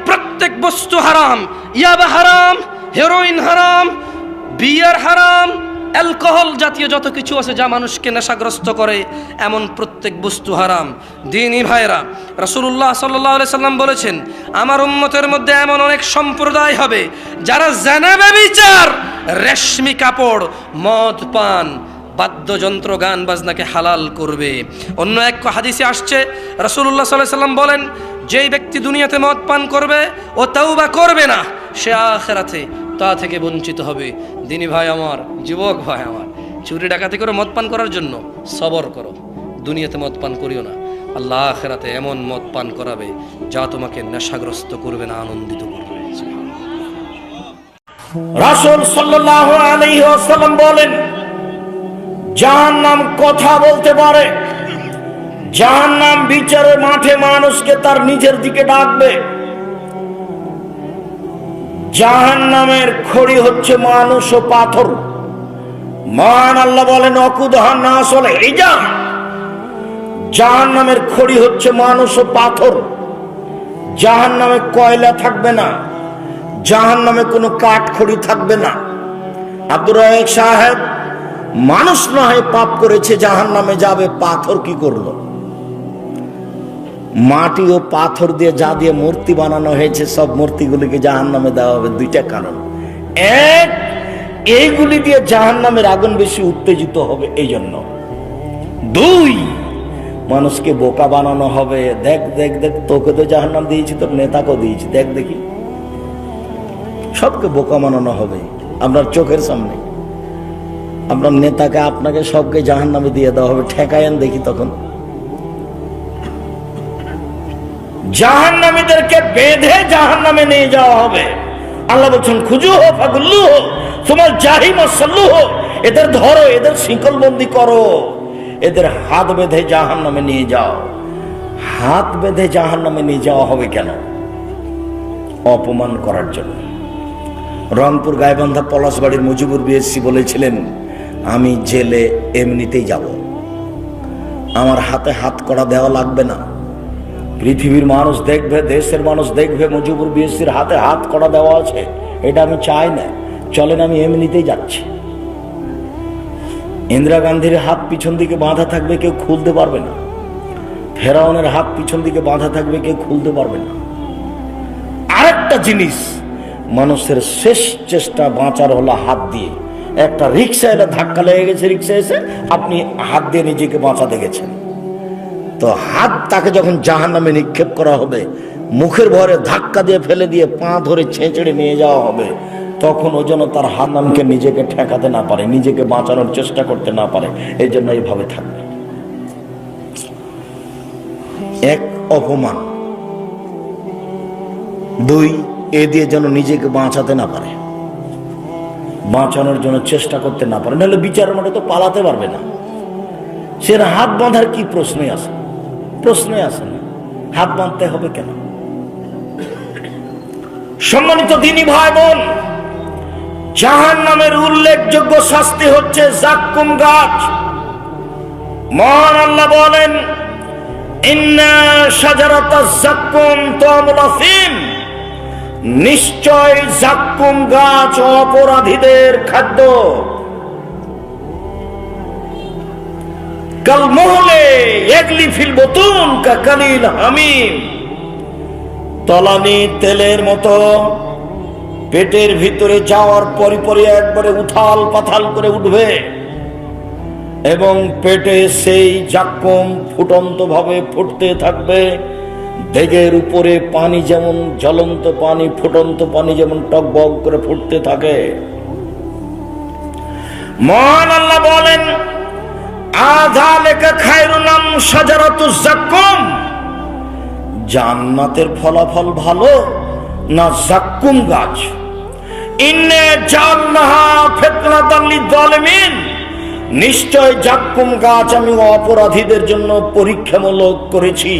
Speaker 1: প্রত্যেক বস্তু হারাম, ইয়াবা হারাম, হেরোইন হারাম, বিয়ার হারাম, অ্যালকোহল জাতীয় যত কিছু আছে যা মানুষকে নেশাগ্রস্ত করে, এমন প্রত্যেক বস্তু হারাম। দ্বীনি ভাইরা, রাসূলুল্লাহ সাল্লাল্লাহু আলাইহি সাল্লাম বলেছেন, আমার উম্মতের মধ্যে এমন অনেক সম্প্রদায় হবে যারা জিনা, ব্যভিচার, রেশমি কাপড়, মদ পান, বাদ্যযন্ত্র, গান বাজনাকে হালাল করবে। অন্য এক হাদিসে আসছে, রাসূলুল্লাহ সাল্লাল্লাহু আলাইহি সাল্লাম বলেন, যেই ব্যক্তি দুনিয়াতে মদ পান করবে ও তাওবা করবে না, সে আখিরাতে তা থেকে বঞ্চিত হবে। দিনী ভাই আমার, যুবক ভাই আমার, চুরি ডাকাতি করে মদ পান করার জন্য সবর করো, দুনিয়াতে মদ পান করিও না। আল্লাহ আখিরাতে এমন মদ পান করাবে যা তোমাকে নেশাগ্রস্ত করবে না, আনন্দিত করবে।
Speaker 2: রাসূল সাল্লাল্লাহু আলাইহি ওয়াসাল্লাম বলেন, জাহান্নাম কথা বলতে পারে, জাহান্নাম বিচারের মাঠে মানুষকে তার নিজের দিকে ডাকবে। জাহান্নামের খড়ি হচ্ছে মানুষ ও পাথর। মহান আল্লাহ বলেন, অকুদহান নাসল হিজা, জাহান্নামের খড়ি হচ্ছে মানুষ ও পাথর। জাহান্নামে কয়লা থাকবে না, জাহান্নামে কোনো কাঠ খড়ি থাকবে না। আব্দুর রাজ্জাক সাহেব, মানুষ না হয় পাপ করেছে, জাহান্নামে যাবে, পাথর কি করলো? মাটি ও পাথর দিয়ে যা দিয়ে মূর্তি বানানো হয়েছে, সব মূর্তিগুলিকে জাহান্নামে দেওয়া হবে। দুইটা কারণ, এক, এইগুলি দিয়ে জাহান্নামের আগুন বেশি উত্তেজিত হবে এই জন্য। দুই, মানুষকে বোকা বানানো হবে। দেখ দেখ দেখ, তোকে তো জাহান্নাম দিয়েছি, তোর নেতাকেও দিয়েছি, দেখ দেখি। সবকে বোকা বানানো হবে আপনার চোখের সামনে। আপনার নেতাকে, আপনাকে, সবকে জাহান্নামে দিয়ে দেওয়া হবে। ঠেকায়েন দেখি তখন। জাহান্নামীদেরকে বেঁধে জাহান্নামে নিয়ে যাওয়া হবে। আল্লাহ বলছেন, খুজুহু ফাগুল্লুহু সুমাল জাহিম সাল্লুহু, এদের ধরো, এদের শিকলবন্দি করো, এদের হাত বেঁধে জাহান্নামে নিয়ে যাও। হাত বেঁধে জাহান্নামে নিয়ে যাওয়া হবে কেন? অপমান করার জন্য। রংপুর গাইবান্ধা পলাশবাড়ির মুজিবুর বিএসসি বলেছিলেন, আমি জেলে এমনিতেই যাব, আমার হাতে হাত করা দেওয়া লাগবে না। পৃথিবীর মানুষ দেখবে, দেশের মানুষ দেখবে মুজিবুর বিএসসির হাতে হাত করা দেওয়া আছে, এটা আমি চাই না। চলেন, আমি এমনিতেই যাচ্ছি। ইন্দিরা গান্ধীর হাত পিছন দিকে বাঁধা থাকবে, কেউ খুলতে পারবে না। ফেরাউনের হাত পিছন দিকে বাঁধা থাকবে, কেউ খুলতে পারবে না। আরেকটা জিনিস, মানুষের শেষ চেষ্টা বাঁচার হলো হাত দিয়ে। একটা রিক্সা এলে ধাক্কা লেগে গেছে, রিক্সা এসে আপনি হাত দিয়ে নিজেকে বাঁচাতে গেছেন, তো হাত তাকে যখন জাহান্নামে নিক্ষেপ করা হবে, মুখের ভরে ধাক্কা দিয়ে ফেলে দিয়ে পা ধরে ছেঁচড়ে নিয়ে যাওয়া হবে, তখন ও যেন তার হাত নামকে নিজেকে ঠেকাতে না পারে, নিজেকে বাঁচানোর চেষ্টা করতে না পারে। এই জন্য এইভাবে থাকবে। এক, অপমান। দুই, এ দিয়ে যেন নিজেকে বাঁচাতে না পারে, বাঁচানোর জন্য চেষ্টা করতে না পারে, নাহলে বিচারের মাঠে তো পালাতে পারবে না। সে হাত বাঁধার কি প্রশ্নই আছে? প্রশ্নই আসে না, হাত বাঁধতে হবে কেন? সম্মানিত দ্বীনি ভাই বোন, জাহান্নামের উল্লেখযোগ্য শাস্তি হচ্ছে জাক্কুম গাছ। মহান আল্লাহ বলেন, ইন্না শাজারাতাজ জাক্কুম তু'মুল আফিম, নিশ্চয় জাক্কুম গাছ অপরাধীদের খাদ্য। কালমুহলে ইয়াগলি ফিল বুতুন কাকালিল হামিম, তলানি তেলের মতো পেটের ভিতরে যাওয়ার পরে একবারে উথাল পাথাল করে উঠবে, এবং পেটে সেই জাক্কুম ফুটন্ত ভাবে ফুটতে থাকবে। দেগের উপরে পানি যেমন জ্বলন্ত পানি, ফুটন্ত পানি যেমন টকবক করে ফুটতে থাকে। মহান আল্লাহ বলেন, আযালিকা খায়রুন আম শাজারাতুজ জাক্কুম, জান্নাতের ফলাফল ভালো না জাক্কুম গাছ? ইন্না জাআলনাহা ফিতনাতাল লিয-যালিমিন, নিশ্চয় জাক্কুম গাছ আমি অপরাধীদের জন্য পরীক্ষামূলক করেছি।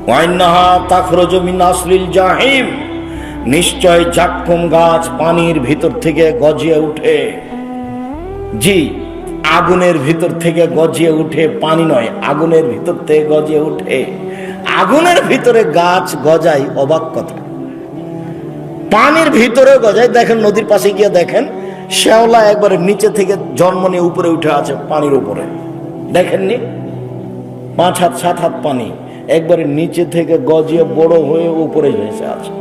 Speaker 2: ওয়া ইন্নাহা তাখরুজু মিন আসলিল জাহিম, নিশ্চয় জাক্কুম গাছ পানির ভিতর থেকে গজিয়ে উঠে। জি, আগুনের ভিতর থেকে গজিয়ে উঠে, পানি নয়, আগুনের ভিতর থেকে গজিয়ে উঠে। আগুনের ভিতরে গাছ গজায়, অবাক কথা। পানির ভিতরে গজায়। দেখেন, নদীর পাশে গিয়ে দেখেন, শ্যাওলা একবারে নিচে থেকে জন্ম নিয়ে উপরে উঠে আছে পানির উপরে, দেখেননি? 5 হাত 7 হাত পানি একবারে নিচে থেকে গজিয়ে বড় হয়ে উপরে ভেসে আছে।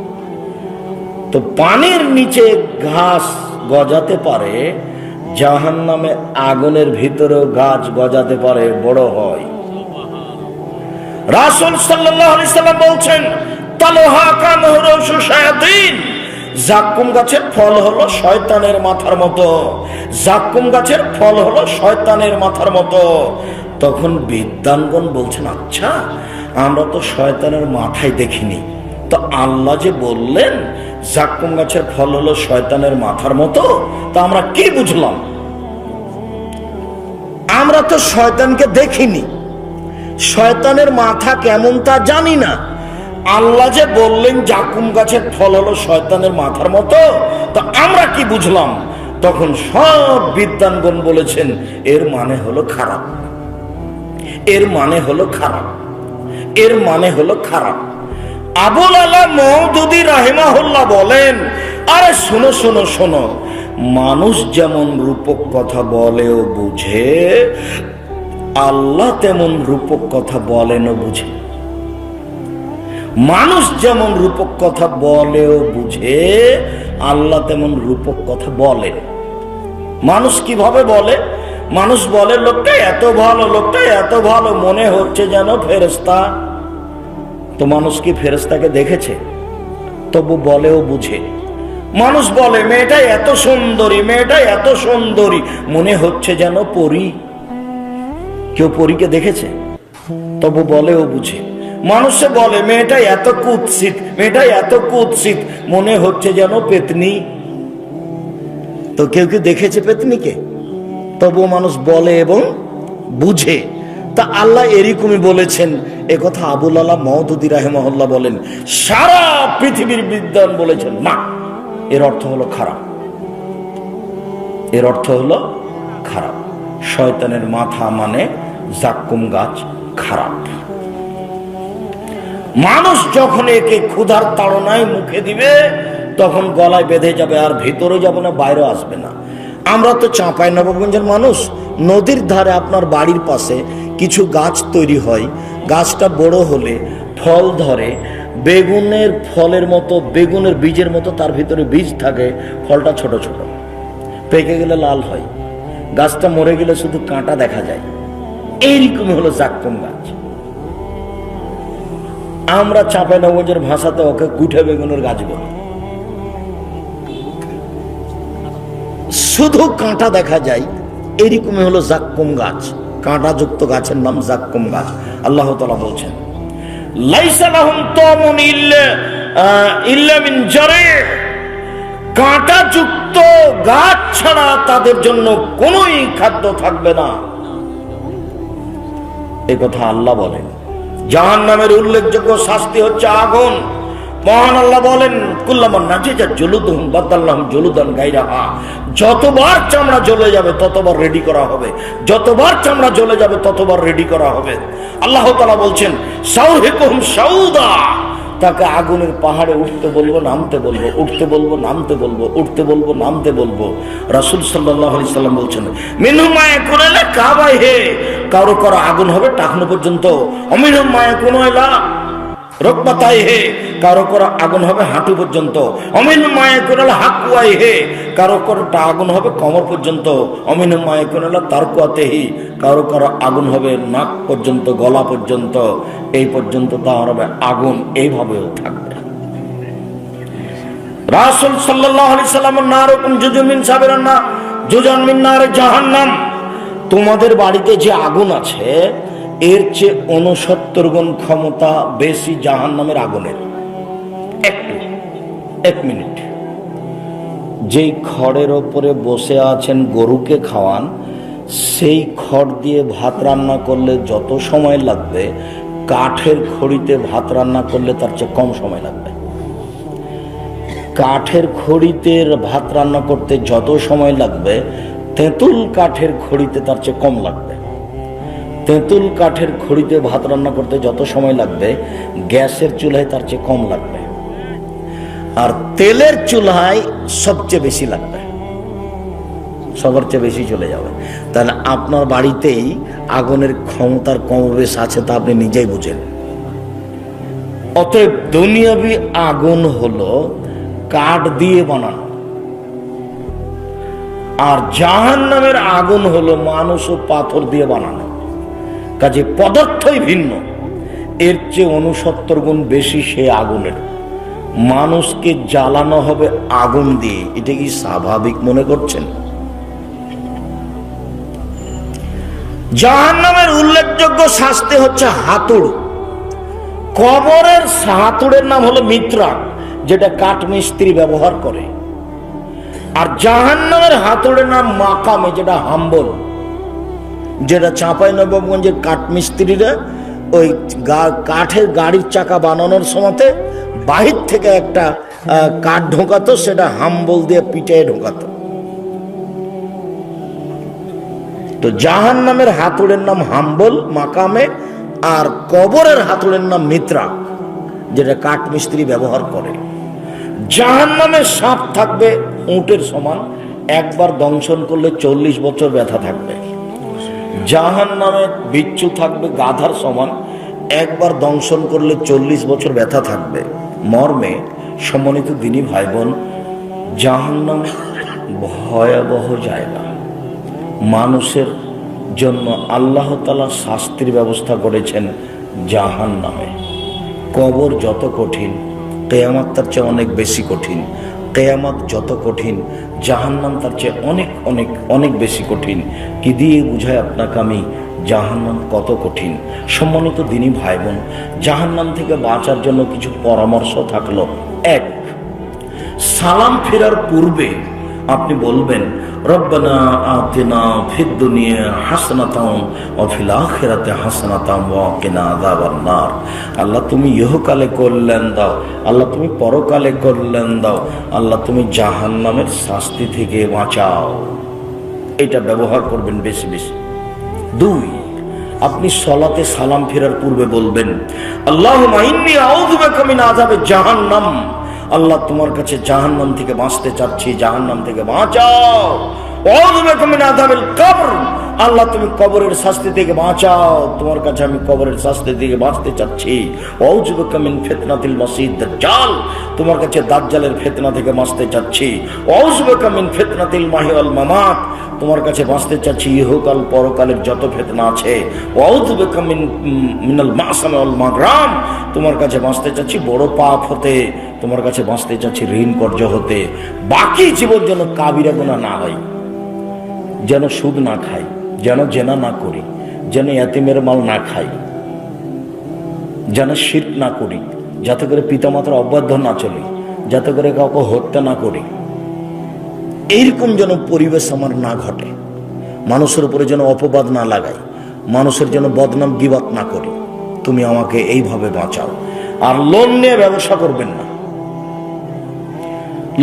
Speaker 2: তো পানির নিচে ঘাস গজাতে পারে, জাহান্নামে আগুনের ভিতরেও গাছ গজাতে পারে, বড় হয়। রাসূল সাল্লাল্লাহু আলাইহি সাল্লাম বলছেন, তালহা কামরুশু শায়াতিন, জাক্কুম গাছের ফল হলো শয়তানের মাথার মতো। জাক্কুম গাছের ফল হলো শয়তানের মাথার মতো। তখন বিদ্বানগণ বলছেন, আচ্ছা, আমরা তো শয়তানের মাথায় দেখিনি, তো আল্লাহ যে বললেন জাক্কুম গাছের ফল হলো শয়তানের মাথার মতো, তা আমরা কি বুঝলাম? আমরা তো শয়তানকে দেখিনি, শয়তানের মাথা কেমন তা জানি না। আল্লাহ যে বললেন জাক্কুম গাছের ফল হলো শয়তানের মাথার মতো, তা আমরা কি বুঝলাম? তখন সব বিদ্বানগণ বলেছেন, এর মানে হলো খারাপ, এর মানে হলো খারাপ, এর মানে হলো খারাপ। আবুল আলা মওদুদী রাহিমাহুল্লাহ বলেন, আরে শোনো শোনো শোনো, মানুষ যেমন রূপক কথা বলে ও বুঝে, আল্লাহ তেমন রূপক কথা বলেন ও বুঝে। মানুষ যেমন রূপক কথা বলে ও বুঝে, আল্লাহ তেমন রূপক কথা বলেন। মানুষ কিভাবে বলে? মানুষ বলে, লোকটা এত ভালো, লোকটা এত ভালো, মনে হচ্ছে যেন ফেরেশতা। তো মানুষ কি ফেরেশতাকে দেখেছে? তবু বলে ও বুঝে। মানুষ বলে, মেয়েটা এত সুন্দরী, মেয়েটা এত সুন্দরী, মনে হচ্ছে যেন পরী। কেউ পরীকে দেখেছে? তবু বলে ও বুঝে। মানুষে বলে, মেয়েটা এত কুৎসিত, মেয়েটা এত কুৎসিত, মনে হচ্ছে যেন পেতনি। তো কেউ কি দেখেছে পেতনিকে? তবু মানুষ বলে এবং বুঝে। তা আল্লাহ এরকমই বলেছেন, এ কথা আবুল আলা মওদুদী রাহিমাহুল্লাহ বলেন। সারা পৃথিবীর বিদ্বান বলেছেন না, এর অর্থ হলো খারাপ। এর অর্থ হলো খারাপ। শয়তানের মাথা মানে জাক্কুম গাছ খারাপ। মানুষ যখন একে ক্ষুধার তাড়নায় মুখে দিবে তখন গলায় বেঁধে যাবে, আর ভিতরে যাবে না, বাইরে আসবে না। আমরা তো চাঁপাইনবাবগঞ্জের মানুষ, নদীর ধারে আপনার বাড়ির পাশে কিছু গাছ তৈরি হয়, গাছটা বড় হলে ফল ধরে, বেগুনের ফলের মতো, বেগুনের বীজের মতো তার ভিতরে বীজ থাকে, ফলটা ছোট ছোট, পেকে গেলে লাল হয়, গাছটা মরে গেলে শুধু কাঁটা দেখা যায়। এইরকমই হলো জাক্কুম গাছ। আমরা চাঁপাইনবাবগঞ্জের ভাষাতে ওকে গুঠে বেগুনের গাছ বলি। শুধু কাঁটা দেখা যায়, এরকমই হলো জাক্কুম গাছ। কাঁটাযুক্ত গাছের নাম জাক্কুম গাছ। আল্লাহ তাআলা বলছেন, লাইসা লাহুম তামুন ইল্লা মিন জারি', কাঁটাযুক্ত গাছ ছাড়া তাদের জন্য কোনোই খাদ্য থাকবে না। এই কথা আল্লাহ বলেন। জাহান্নামের উল্লেখযোগ্য শাস্তি হচ্ছে আগুন। মহান আল্লাহ বলেন, কুল্লামান নাজিজা জুলুদুহুম বাদাল্লাহুম জুলুদান গায়রাহা, যতবার চামড়া জ্বলে যাবে ততবার রেডি করা হবে, যতবার চামড়া জ্বলে যাবে ততবার রেডি করা হবে। আল্লাহ তাআলা বলছেন, সাউহিকুহুম সাউদা, তাকে আগুনের পাহাড়ে উঠতে বলবো, নামতে বলবো, উঠতে বলবো, নামতে বলবো, উঠতে বলবো, নামতে বলবো। রাসূল সাল্লাল্লাহু আলাইহি সাল্লাম বলছেন, মিনহুম মা ইয়াকুনু লা কাবাইহি, কারো কারো আগুন হবে টাকনো পর্যন্ত, অমিনহুম মা ইয়াকুনু লা রকবাতাইহি, কারো কারো আগুন হবে হাঁটু পর্যন্ত, অমিনহুম মা ইয়াকুনু লা হাকওয়াইহি, কারো কারো আগুন হবে কোমর পর্যন্ত, অমিনহুম মা ইয়াকুনু লা তারকুয়াতিহি, কারো কারো আগুন হবে নাক পর্যন্ত, গলা পর্যন্ত, এই পর্যন্ত তার হবে আগুন। এইভাবেও থাকবে। রাসূল সাল্লাল্লাহু আলাইহি সাল্লাম নারুকুম জুজুম মিন সাবিরান না জুজান মিন নারে জাহান্নাম, তোমাদের বাড়িতে যে আগুন আছে এর চেয়ে 69 গুণ ক্ষমতা বেশি জাহান্নামের আগুনের। এক মিনিট, যেই খড়ের ওপরে বসে আছেন গরুকে খাওয়ান, সেই খড় দিয়ে ভাত রান্না করলে যত সময় লাগবে, কাঠের খড়িতে ভাত রান্না করলে তার চেয়ে কম সময় লাগবে। কাঠের খড়িতে ভাত রান্না করতে যত সময় লাগবে, তেঁতুল কাঠের খড়িতে তার চেয়ে কম লাগবে। তেঁতুল কাঠের খড়িতে ভাত রান্না করতে যত সময় লাগবে, গ্যাসের চুলায় তার চেয়ে কম লাগবে। আর তেলের চুলায় সবচেয়ে বেশি লাগবে, সবার চেয়ে বেশি চলে যাবে। তাহলে আপনার বাড়িতেই আগুনের ক্ষমতার কমবেশ আছে, তা আপনি নিজেই বুঝেন। অতএব দুনিয়াবি আগুন হলো কাঠ দিয়ে বানানো, আর জাহান্নামের আগুন হলো মানুষ ও পাথর দিয়ে বানানো। কাজে পদার্থই ভিন্ন, এর চেয়ে 69 গুণ বেশি সে আগুনের। মানুষকে জ্বালানো হবে আগুন দিয়ে, এটা কি স্বাভাবিক মনে করছেন? জাহান্নামের উল্লেখযোগ্য শাস্তি হচ্ছে হাতুড়। কবরের হাতুড়ের নাম হলো মিত্রাক, যেটা কাঠ মিস্ত্রি ব্যবহার করে। আর জাহান্নামের হাতুড়ের নাম মাকামে, যেটা হাম্বল, যেটা চাঁপাইনবাবগঞ্জের কাঠ মিস্ত্রিরা ওই কাঠের গাড়ির চাকা বানানোর সময়তে বাহির থেকে একটা কাঠ ঢোকাতো, সেটা হাম্বল দিয়ে পিটায় ঢোকাতো। তো জাহান্নামের হাতুড়ের নাম হাম্বল মাকামে, আর কবরের হাতুড়ের নাম মিত্রাক, যেটা কাঠ মিস্ত্রি ব্যবহার করে। জাহান্নামের সাপ থাকবে উটের সমান, একবার দংশন করলে 40 বছর ব্যথা থাকবে। জাহান্নামের বিচ্ছু থাকবে গাধার সমান, একবার দংশন করলে 40 বছর ব্যথা থাকবে। মর্মে সম্মানিত দিনী ভাই বোন, জাহান্নাম ভয়াবহ জায়গা। মানুষের জন্য আল্লাহ তাআলা শাস্তির ব্যবস্থা করেছেন জাহান্নামে। কবর যত কঠিন, কিয়ামত তার চেয়ে অনেক বেশি কঠিন। কিয়ামত যত কঠিন, জাহান্নাম তার চেয়ে অনেক অনেক অনেক বেশি কঠিন। কি দিয়ে বুঝায় আপনাকে আমি জাহান্নাম কত কঠিন? সম্মানিত দিনী ভাই বোন, জাহান্নাম থেকে বাঁচার জন্য কিছু পরামর্শ থাকলো। এক, সালাম ফেরার পূর্বে আপনি বলবেন, রব্বানা আতিনা ফিদ দুনিয়া হাসানাতাম ওয়া ফিল আখিরাতি হাসানাতাম ওয়া কিনা আযাবান নার। আল্লাহ তুমি ইহকালে কল্যাণ দাও, আল্লাহ তুমি পরকালে কল্যাণ দাও, আল্লাহ তুমি জাহান্নামের শাস্তি থেকে বাঁচাও। এটা ব্যবহার করবেন বেশি বেশি। 2, আপনি সলাতে সালাম ফেরার পূর্বে বলবেন আল্লাহুম্মা ইন্নী আউযু বিকা মিন আযাবে জাহান্নাম, আল্লাহ তোমার কাছে জাহান্নাম থেকে বাঁচতে চাচ্ছি, জাহান্নাম থেকে বাঁচাও। আউযু বিকা মিন আযাবিল কবর, আল্লাহ তুমি কবরের শাস্তি থেকে বাঁচাও, তোমার কাছে আমি কবরের শাস্তি থেকে বাঁচতে চাচ্ছি। আউযু বিকা মিন ফিতনাতিল মাসিহ দাজ্জাল, তোমার কাছে দাজ্জালের ফিতনা থেকে বাঁচতে চাচ্ছি। আউযু বিকা মিন ফিতনাতিল মাহি ওয়াল মামাত, তোমার কাছে বাঁচতে চাচ্ছি ইহকাল পরকালের যত ফিতনা আছে। আউযু বিকা মিনাল মাসাম ওয়াল মাগরাম, তোমার কাছে বাঁচতে চাচ্ছি বড় পাপ হতে, তোমার কাছে বাঁচতে চাচ্ছি ঋণ কর্য হতে। বাকি জীবন যেন কাবিরা গুনাহ না হয়, যেন সুদ না খাই, যেন জেনা না করি, যেন ইয়াতিমের মাল না খাই, যেন শিরক না করি, যাতে করে পিতামাতার অবাধ্য না চলি, যাতে করে কাউকে হত্যা না করি। এইরকম যেন পরিবেশ আমার না ঘটে, মানুষের উপরে যেন অপবাদ না লাগাই, মানুষের যেন বদনাম গীবাত না করি। তুমি আমাকে এইভাবে বাঁচাও। আর লোন নিয়ে ব্যবসা করবেন না,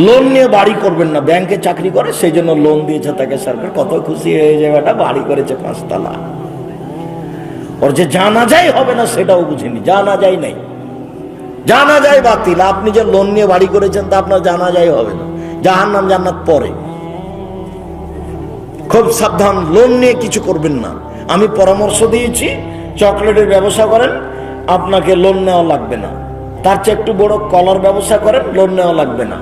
Speaker 2: লোন নিয়ে বাড়ি করবেন না। ব্যাংকে চাকরি করে সেই জন্য লোন দিয়েছে তাকে সরকার, কত খুশি হয়ে যায়, বেটা বাড়ি করেছে 5 তলা। ওর যে জানা যায় হবে না সেটাও বুঝিনি, জানা যায় নাই, জানা যায় বাতিল। আপনি যে লোন নিয়ে বাড়ি করেছেন তা আপনার জানা যায় হবে না, জাহান্নাম জান্নাত পরে। খুব সাবধান, লোন নিয়ে কিছু করবেন না। আমি পরামর্শ দিয়েছি চকলেটের ব্যবসা করেন, আপনাকে লোন নেওয়া লাগবে না। তার চেয়ে একটু বড় কলার ব্যবসা করেন, লোন নেওয়া লাগবে না।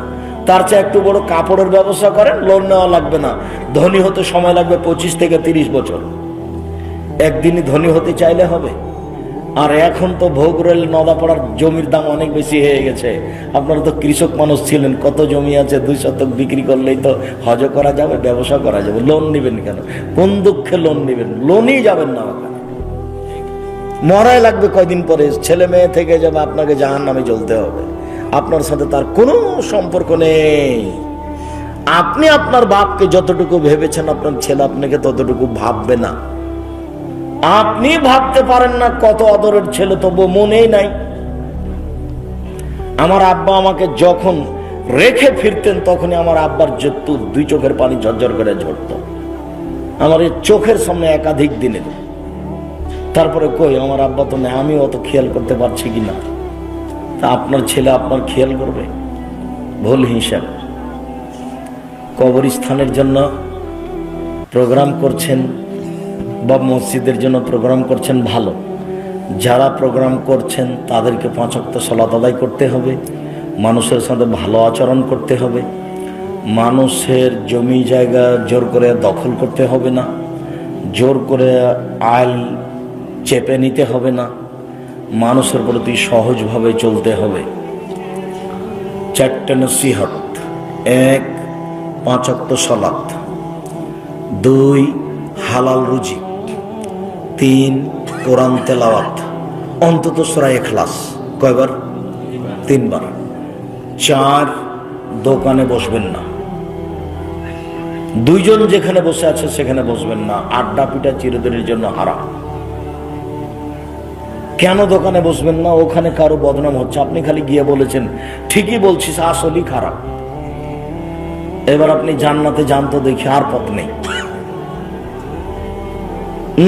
Speaker 2: তার চেয়ে একটু বড় কাপড়ের ব্যবসা করেন, লোন নেওয়া লাগবে না। ধনী হতে সময় লাগবে 25 থেকে 30 বছর। একদিনই ধনী হতে চাইলে হবে। আর এখন তো ভোগ রেল নদাপাড়ার জমির দাম অনেক বেশি হয়ে গেছে। আপনারা তো কৃষক মানুষ ছিলেন, কত জমি আছে, 2 শতক বিক্রি করলেই তো হজ করা যাবে, ব্যবসা করা যাবে। লোন নেবেন কেন? কোন দুঃখে লোন নেবেন? লোনই যাবেন না, ওখানে মরাই লাগবে কয়দিন পরে, ছেলে মেয়ে থেকে যাবে, আপনাকে জাহান্নামে জ্বলতে হবে। আপনার সাথে তার কোনো সম্পর্ক নেই। আপনি আপনার বাপকে যতটুকু ভেবেছেন আপনার ছেলে আপনাকে ততটুকু ভাববে না। আপনি ভাবতে পারেন না কত আদরের ছেলে, তবু মনেই নাই। আমার আব্বা আমাকে যখন রেখে ফিরতেন তখনই আমার আব্বার 2 চোখের পানি ঝরঝর করে ঝরত, আমার এই চোখের সামনে একাধিক দিনের। তারপরে কই আমার আব্বা তো নেই, আমি অত খেয়াল করতে পারছি কিনা। তা আপনার ছেলে আপনার খেয়াল করবে? ভুল হিসাব। কবরস্থানের জন্য প্রোগ্রাম করছেন বা মসজিদের জন্য প্রোগ্রাম করছেন, ভালো। যারা প্রোগ্রাম করছেন তাদেরকে 5 ওয়াক্ত সালাত আদায় করতে হবে, মানুষের সাথে ভালো আচরণ করতে হবে, মানুষের জমি জায়গা জোর করে দখল করতে হবে না, জোর করে আইল চেপে নিতে হবে না, মানুষের প্রতি সহজভাবে চলতে হবে। 4টে নসিহত: 1 5 ওয়াক্ত সালাত, 2 হালাল রুজি, 3 কোরআন তেলাওয়াত, অন্তত সূরা ইখলাস। কয়বার? 3 বার। 4 দোকানে বসবেন না, 2 জন যেখানে বসে আছে সেখানে বসবেন না। আড্ডা পিটা চিরদিনের জন্য হারাম। কেন দোকানে বসবেন না? ওখানে কারো বদনাম হচ্ছে, আপনি খালি গিয়ে বলেছেন ঠিকই বলছিস, আসলেই খারাপ। এবার আপনি জান্নাতে যান তো দেখি, আর পথ নেই।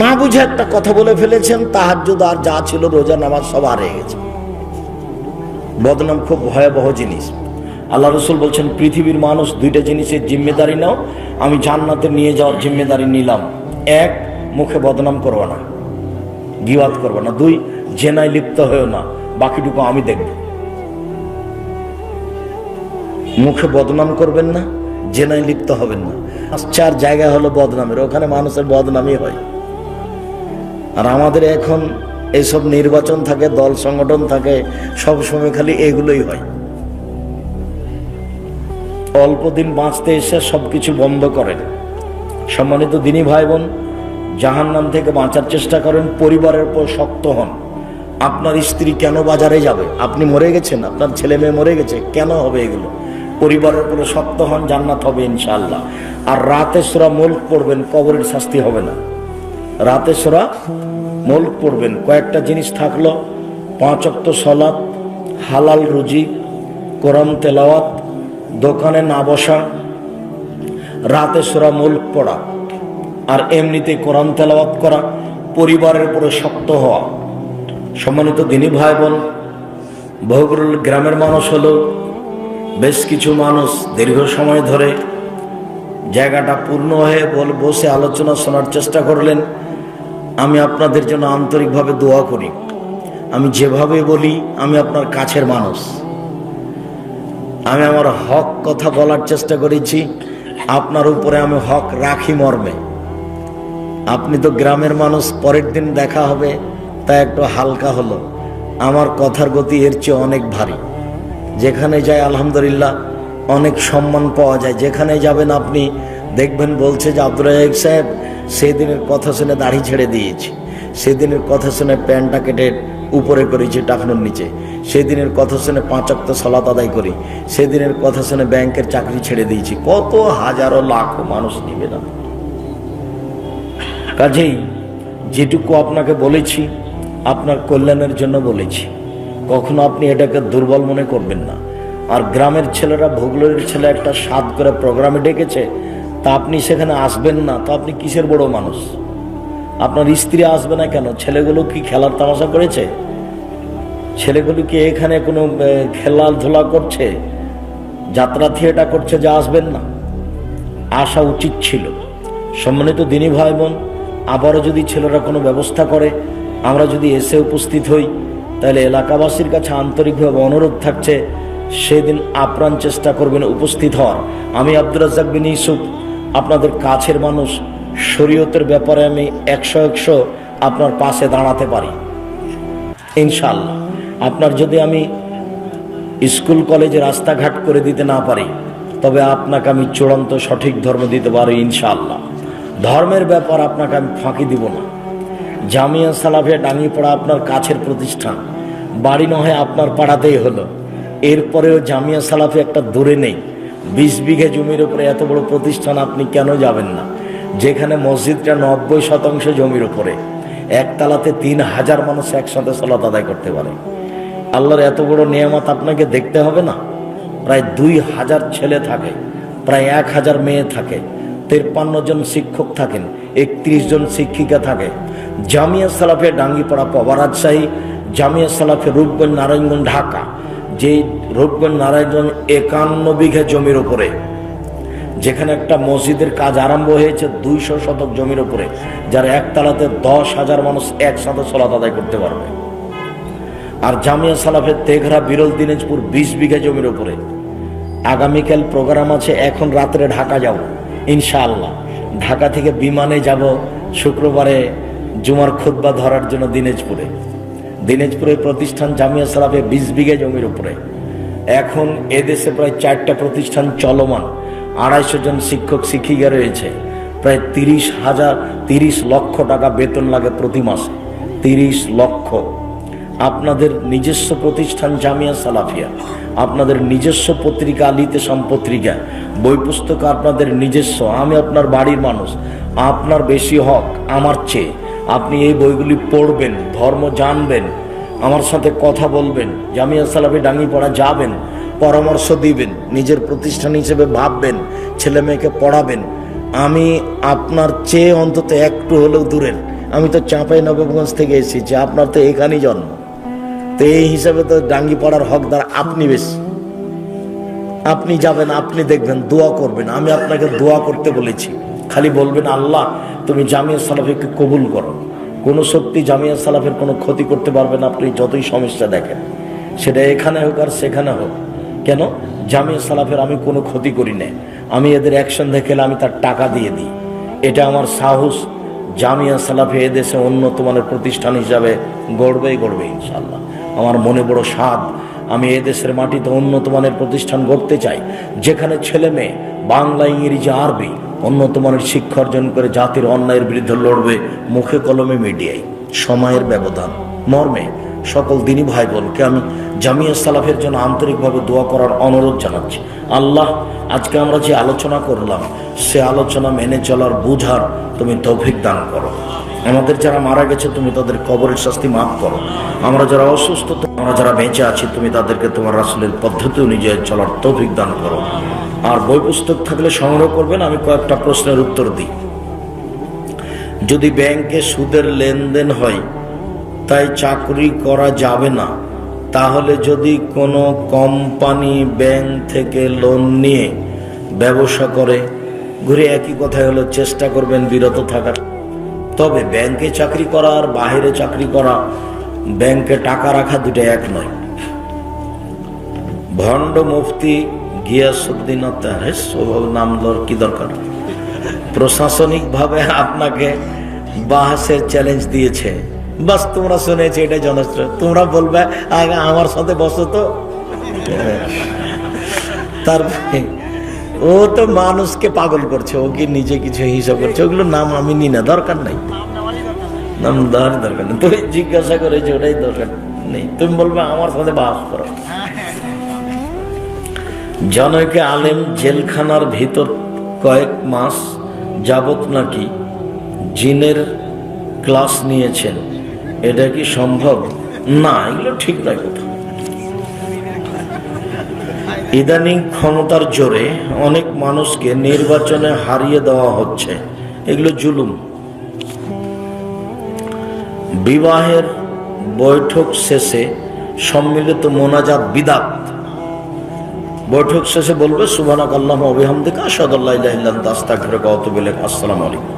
Speaker 2: না বুঝে একটা কথা বলে ফেলেছেন, তাহাজ্জুদ আর যা ছিল রোজা নামাজ সব হারিয়ে গেছে। বদনাম খুব ভয়াবহ জিনিস। আল্লাহ রাসূল বলছেন পৃথিবীর মানুষ 2টা জিনিসের জিম্মেদারি নাও, আমি জান্নাতে নিয়ে যাওয়ার জিম্মেদারি নিলাম। 1 মুখে বদনাম করবে না, গীবাত করবে না। 2 জেনায় লিপ্ত হয়েও না, বাকিটুকু আমি দেখব। মুখে বদনাম করবেন না, জেনায় লিপ্ত হবেন না। 4 জায়গা হলো বদনামের, ওখানে মানুষের বদনামই হয়। আর আমাদের এখন এইসব নির্বাচন থাকে, দল সংগঠন থাকে, সব সময় খালি এগুলোই হয়। অল্প দিন বাঁচতে এসে সবকিছু বন্ধ করেন। সম্মানিত দিনী ভাই বোন, জাহান্নাম থেকে বাঁচার চেষ্টা করেন, পরিবারের উপর শক্ত হন। আপনার স্ত্রী কেন বাজারে যাবে? আপনি মরে গেছেন, আপনার ছেলে মেয়ে মরে গেছে, কেন হবে এগুলো? পরিবারের উপরে শক্ত হন, জান্নাত হবে ইনশাআল্লাহ। আর রাতে সূরা মুলক পড়বেন, কবরের শাস্তি হবে না। রাতে সূরা মুলক পড়বেন। কয়েকটা জিনিস থাকলো: 5 ওয়াক্ত সালাত, হালাল রুজি, কোরআন তেলাওয়াত, দোকানে না বসা, রাতে সূরা মুলক পড়া। আর এমনিতে কোরআন তেলাওয়াত করা, পরিবারের উপরে শক্ত হওয়া। সম্মানিত দিনী ভাই বোন, বহুগুলো গ্রামের মানুষ হলো, বেশ কিছু মানুষ দীর্ঘ সময় ধরে জায়গাটা পূর্ণ হয়ে বসে আলোচনা শোনার চেষ্টা করলেন। আমি আপনাদের জন্য আন্তরিকভাবে দোয়া করি। আমি যেভাবে বলি, আমি আপনার কাছের মানুষ, আমি আমার হক কথা বলার চেষ্টা করেছি, আপনার উপরে আমি হক রাখি মর্মে। আপনি তো গ্রামের মানুষ, পরের দিন দেখা হবে, তা একটু হালকা হলো। আমার কথার গতি এর চেয়ে অনেক ভারী। যেখানে যায় আলহামদুলিল্লাহ অনেক সম্মান পাওয়া যায়। যেখানে যাবেন আপনি দেখবেন বলছে যে আব্দুল রাজাক সাহেব সেদিনের কথা শুনে দাড়ি ছেড়ে দিয়েছি, সেদিনের কথা শুনে প্যান্টটা কেটে উপরে করেছি টাকনোর নিচে, সেদিনের কথা শুনে 5 ওয়াক্ত সালাত আদায় করি, সেদিনের কথা শুনে ব্যাংকের চাকরি ছেড়ে দিয়েছি। কত হাজারো লাখো মানুষ নিবে না। কাজেই যেটুকু আপনাকে বলেছি আপনার কল্যাণের জন্য বলেছি, কখনো আপনি এটাকে দুর্বল মনে করবেন না। আর গ্রামের ছেলেরা, ভোগলের ছেলে একটা সাদ করে প্রোগ্রামে ডেকেছে, তা আপনি সেখানে আসবেন না, তো আপনি কিসের বড় মানুষ? আপনার স্ত্রী আসবে না কেন? ছেলেগুলো কি খেলার তামাশা করেছে? ছেলেগুলো কি এখানে কোনো খেলাধুলা করছে, যাত্রা থিয়েটার করছে যে আসবেন না? আসা উচিত ছিল। সম্মানিত দিনী ভাই বোন, আবারও যদি ছেলেরা কোনো ব্যবস্থা করে, আমরা যদি এসে উপস্থিত হই, তাহলে এলাকাবাসীর কাছে আন্তরিকভাবে অনুরোধ থাকছে সেদিন আপ্রাণ চেষ্টা করবেন উপস্থিত হওয়ার। আমি আব্দুর রাজ্জাক বিন ইউসুফ, আপনাদের কাছের মানুষ, শরীয়তের ব্যাপারে আমি 100 আপনার পাশে দাঁড়াতে পারি ইনশাআল্লাহ। আপনার যদি আমি স্কুল কলেজে রাস্তাঘাট করে দিতে না পারি, তবে আপনাকে আমি চূড়ান্ত সঠিক ধর্ম দিতে পারি ইনশাআল্লাহ। ধর্মের ব্যাপার আপনাকে আমি ফাঁকি দিব না। জামিয়া সালাফিয়া ডাঙ্গিপাড়া আপনার কাছের প্রতিষ্ঠান, বাড়ি নয় আপনার পাড়াতেই হলো। এরপরেও জামিয়া সালাফি একটা দূরে নেই। 20 বিঘা জমির উপরে এত বড় প্রতিষ্ঠান, আপনি কেন যাবেন না? যেখানে মসজিদটা 90% জমির উপরে, একতলাতে 3000 মানুষ একসাথে সালাত আদায় করতে পারে। আল্লাহর এত বড় নিয়ামত আপনাকে দেখতে হবে না? প্রায় 2000 ছেলে থাকে, প্রায় 1000 মেয়ে থাকে, 53 জন শিক্ষক থাকেন, 31 জন শিক্ষিকা থাকে। জামিয়া সালাফিয়া ডাঙ্গিপাড়া পাওয়া রাজশাহী, জামিয়া সালাফিয়া রূপগঞ্জ নারায়ণগঞ্জ ঢাকা। যে রূপগঞ্জ নারায়ণগঞ্জ 51 বিঘা জমির উপরে, যেখানে একটা মসজিদের কাজ আরম্ভ হয়েছে 200 শতক জমির উপরে, যার একতলাতে 10,000 মানুষ একসাথে সালাত আদায় করতে পারবে। আর জামিয়া সালাফের তেঘরা বিরল দিনাজপুর 20 বিঘা জমির উপরে। আগামীকাল প্রোগ্রাম আছে, এখন রাত্রে ঢাকা যাব ইনশাআল্লাহ। ঢাকা থেকে বিমানে যাব শুক্রবারে জুমার খুতবা ধরার জন্য দিনাজপুরে। দিনাজপুরের প্রতিষ্ঠান জামিয়া সালাফিয়া 20 বিঘা জমির উপরে। এখন এদেশে প্রায় 4টা প্রতিষ্ঠান চলমান, 250 জন শিক্ষক শিক্ষিকা রয়েছে, প্রায় 30 লক্ষ টাকা বেতন লাগে প্রতি মাসে। 30 লক্ষ। আপনাদের নিজস্ব প্রতিষ্ঠান জামিয়া সালাফিয়া, আপনাদের নিজস্ব পত্রিকা আলিতে পত্রিকা, বই পুস্তক আপনাদের নিজস্ব। আমি আপনার বাড়ির মানুষ, আপনার বেশি হক আমার চেয়ে। আপনি এই বইগুলি পড়বেন, ধর্ম জানবেন, আমার সাথে কথা বলবেন, জামিয়া সালাফি ডাঙ্গিপাড়া যাবেন, পরামর্শ দিবেন, নিজের প্রতিষ্ঠান হিসেবে ভাববেন, ছেলে মেয়েকে পড়াবেন। আমি আপনার চেয়ে অন্তত একটু হলেও দূরের। আমি তো চাঁপাইনবাবগঞ্জ থেকে এসেছি, আপনার তো এখানেই জন্ম, তো এই হিসাবে তো ডাঙ্গিপাড়ার হকদার আপনি বেশি। আপনি যাবেন, আপনি দেখবেন, দোয়া করবেন। আমি আপনাকে দোয়া করতে বলেছি, খালি বলবেন আল্লাহ তুমি জামিয়া সালাফিকে কবুল করো। কোনো শক্তি জামিয়া সালাফের কোনো ক্ষতি করতে পারবে না, আপনি যতই সমস্যা দেখেন, সেটা এখানে হোক আর সেখানে হোক। কেন? জামিয়া সালাফের আমি কোনো ক্ষতি করি না। আমি এদের অ্যাকশন দেখলে আমি তার টাকা দিয়ে দিই, এটা আমার সাহস। জামিয়া সালাফি এদেশে উন্নত মানের প্রতিষ্ঠান হিসাবে গড়বেই গড়বে ইনশাআল্লাহ। আমার মনে বড় স্বাদ, আমি এদেশের মাটিতে উন্নত মানের প্রতিষ্ঠান গড়তে চাই, যেখানে ছেলে মেয়ে বাংলা, ইংরেজি, আরবি উন্নত মানের শিক্ষা অর্জন করে জাতির অন্যায়ের বিরুদ্ধে লড়বে, মুখে কলমে মিডিয়ায়। সময়ের ব্যবধান মর্মে সকল দিনী ভাই বোনকে আমি জামিয়া সালাফের জন্য আন্তরিকভাবে দোয়া করার অনুরোধ জানাচ্ছি। আল্লাহ, আজকে আমরা যে আলোচনা করলাম, সে আলোচনা মেনে চলার বুঝার তুমি তৌফিক দান করো। আমাদের যারা মারা গেছে তুমি তাদের কবরের শাস্তি মাফ করো। আমরা যারা অসুস্থ, আমরা যারা বেঁচে আছি, তুমি তাদেরকে তোমার রাসূলের পদ্ধতি অনুযায়ী চলার তৌফিক দান করো। আর বই পুস্তক থাকলে সংগ্রহ করবেন, আমি কয়েকটা প্রশ্নের উত্তর দিই। যদি ব্যাংকে সুদের লেনদেন হয় তাই চাকরি করা যাবে না, তাহলে যদি কোনো কোম্পানি ব্যাংক থেকে লোন নিয়ে ব্যবসা করে, ঘুরে একই কথাই হলো, চেষ্টা করবেন বিরত থাকার। তবে ব্যাংকে চাকরি করা আর বাইরে চাকরি করা, ব্যাংকে টাকা রাখা দুটো এক নয়। ভণ্ড মুফতি গিয়াসউদ্দিন নাম কি দরকার, প্রশাসনিকভাবে আপনাকে বাহাসের চ্যালেঞ্জ দিয়েছে, বাস তোমরা শুনেছে, এটা যথেষ্ট। তোমরা বলবে আগে আমার সাথে বসো তো। তারপরে ও তো মানুষকে পাগল করছে, ও কি নিজে কিছু হিসাব করছে, ওগুলো নাম আমি নি না, দরকার নাই, নাম দেওয়ার দরকার নেই। তুই জিজ্ঞাসা করেছে, ওটাই দরকার নেই। তুমি বলবে আমার সাথে বাস করো। জনৈক আলেম জেলখানার ভিতর কয়েক মাস যাবত নাকি জিনের ক্লাস নিয়েছেন, এটা কি সম্ভব? না, এগুলো ঠিক নয় কথা। ইদানিং ক্ষমতার জোরে অনেক মানুষকে নির্বাচনে হারিয়ে দেওয়া হচ্ছে, এগুলো জুলুম। বিবাহের বৈঠক শেষে সম্মিলিত মোনাজাত বিদআত। বৈঠক শেষে বলবে সুবহানাকাল্লাহুম্মা ওয়া বিহামদিকা আশহাদু আল্লা ইলাহা ইল্লা আনতা আস্তাগফিরুকা ওয়া আতুবু ইলাইক। আসসালামু আলাইকুম।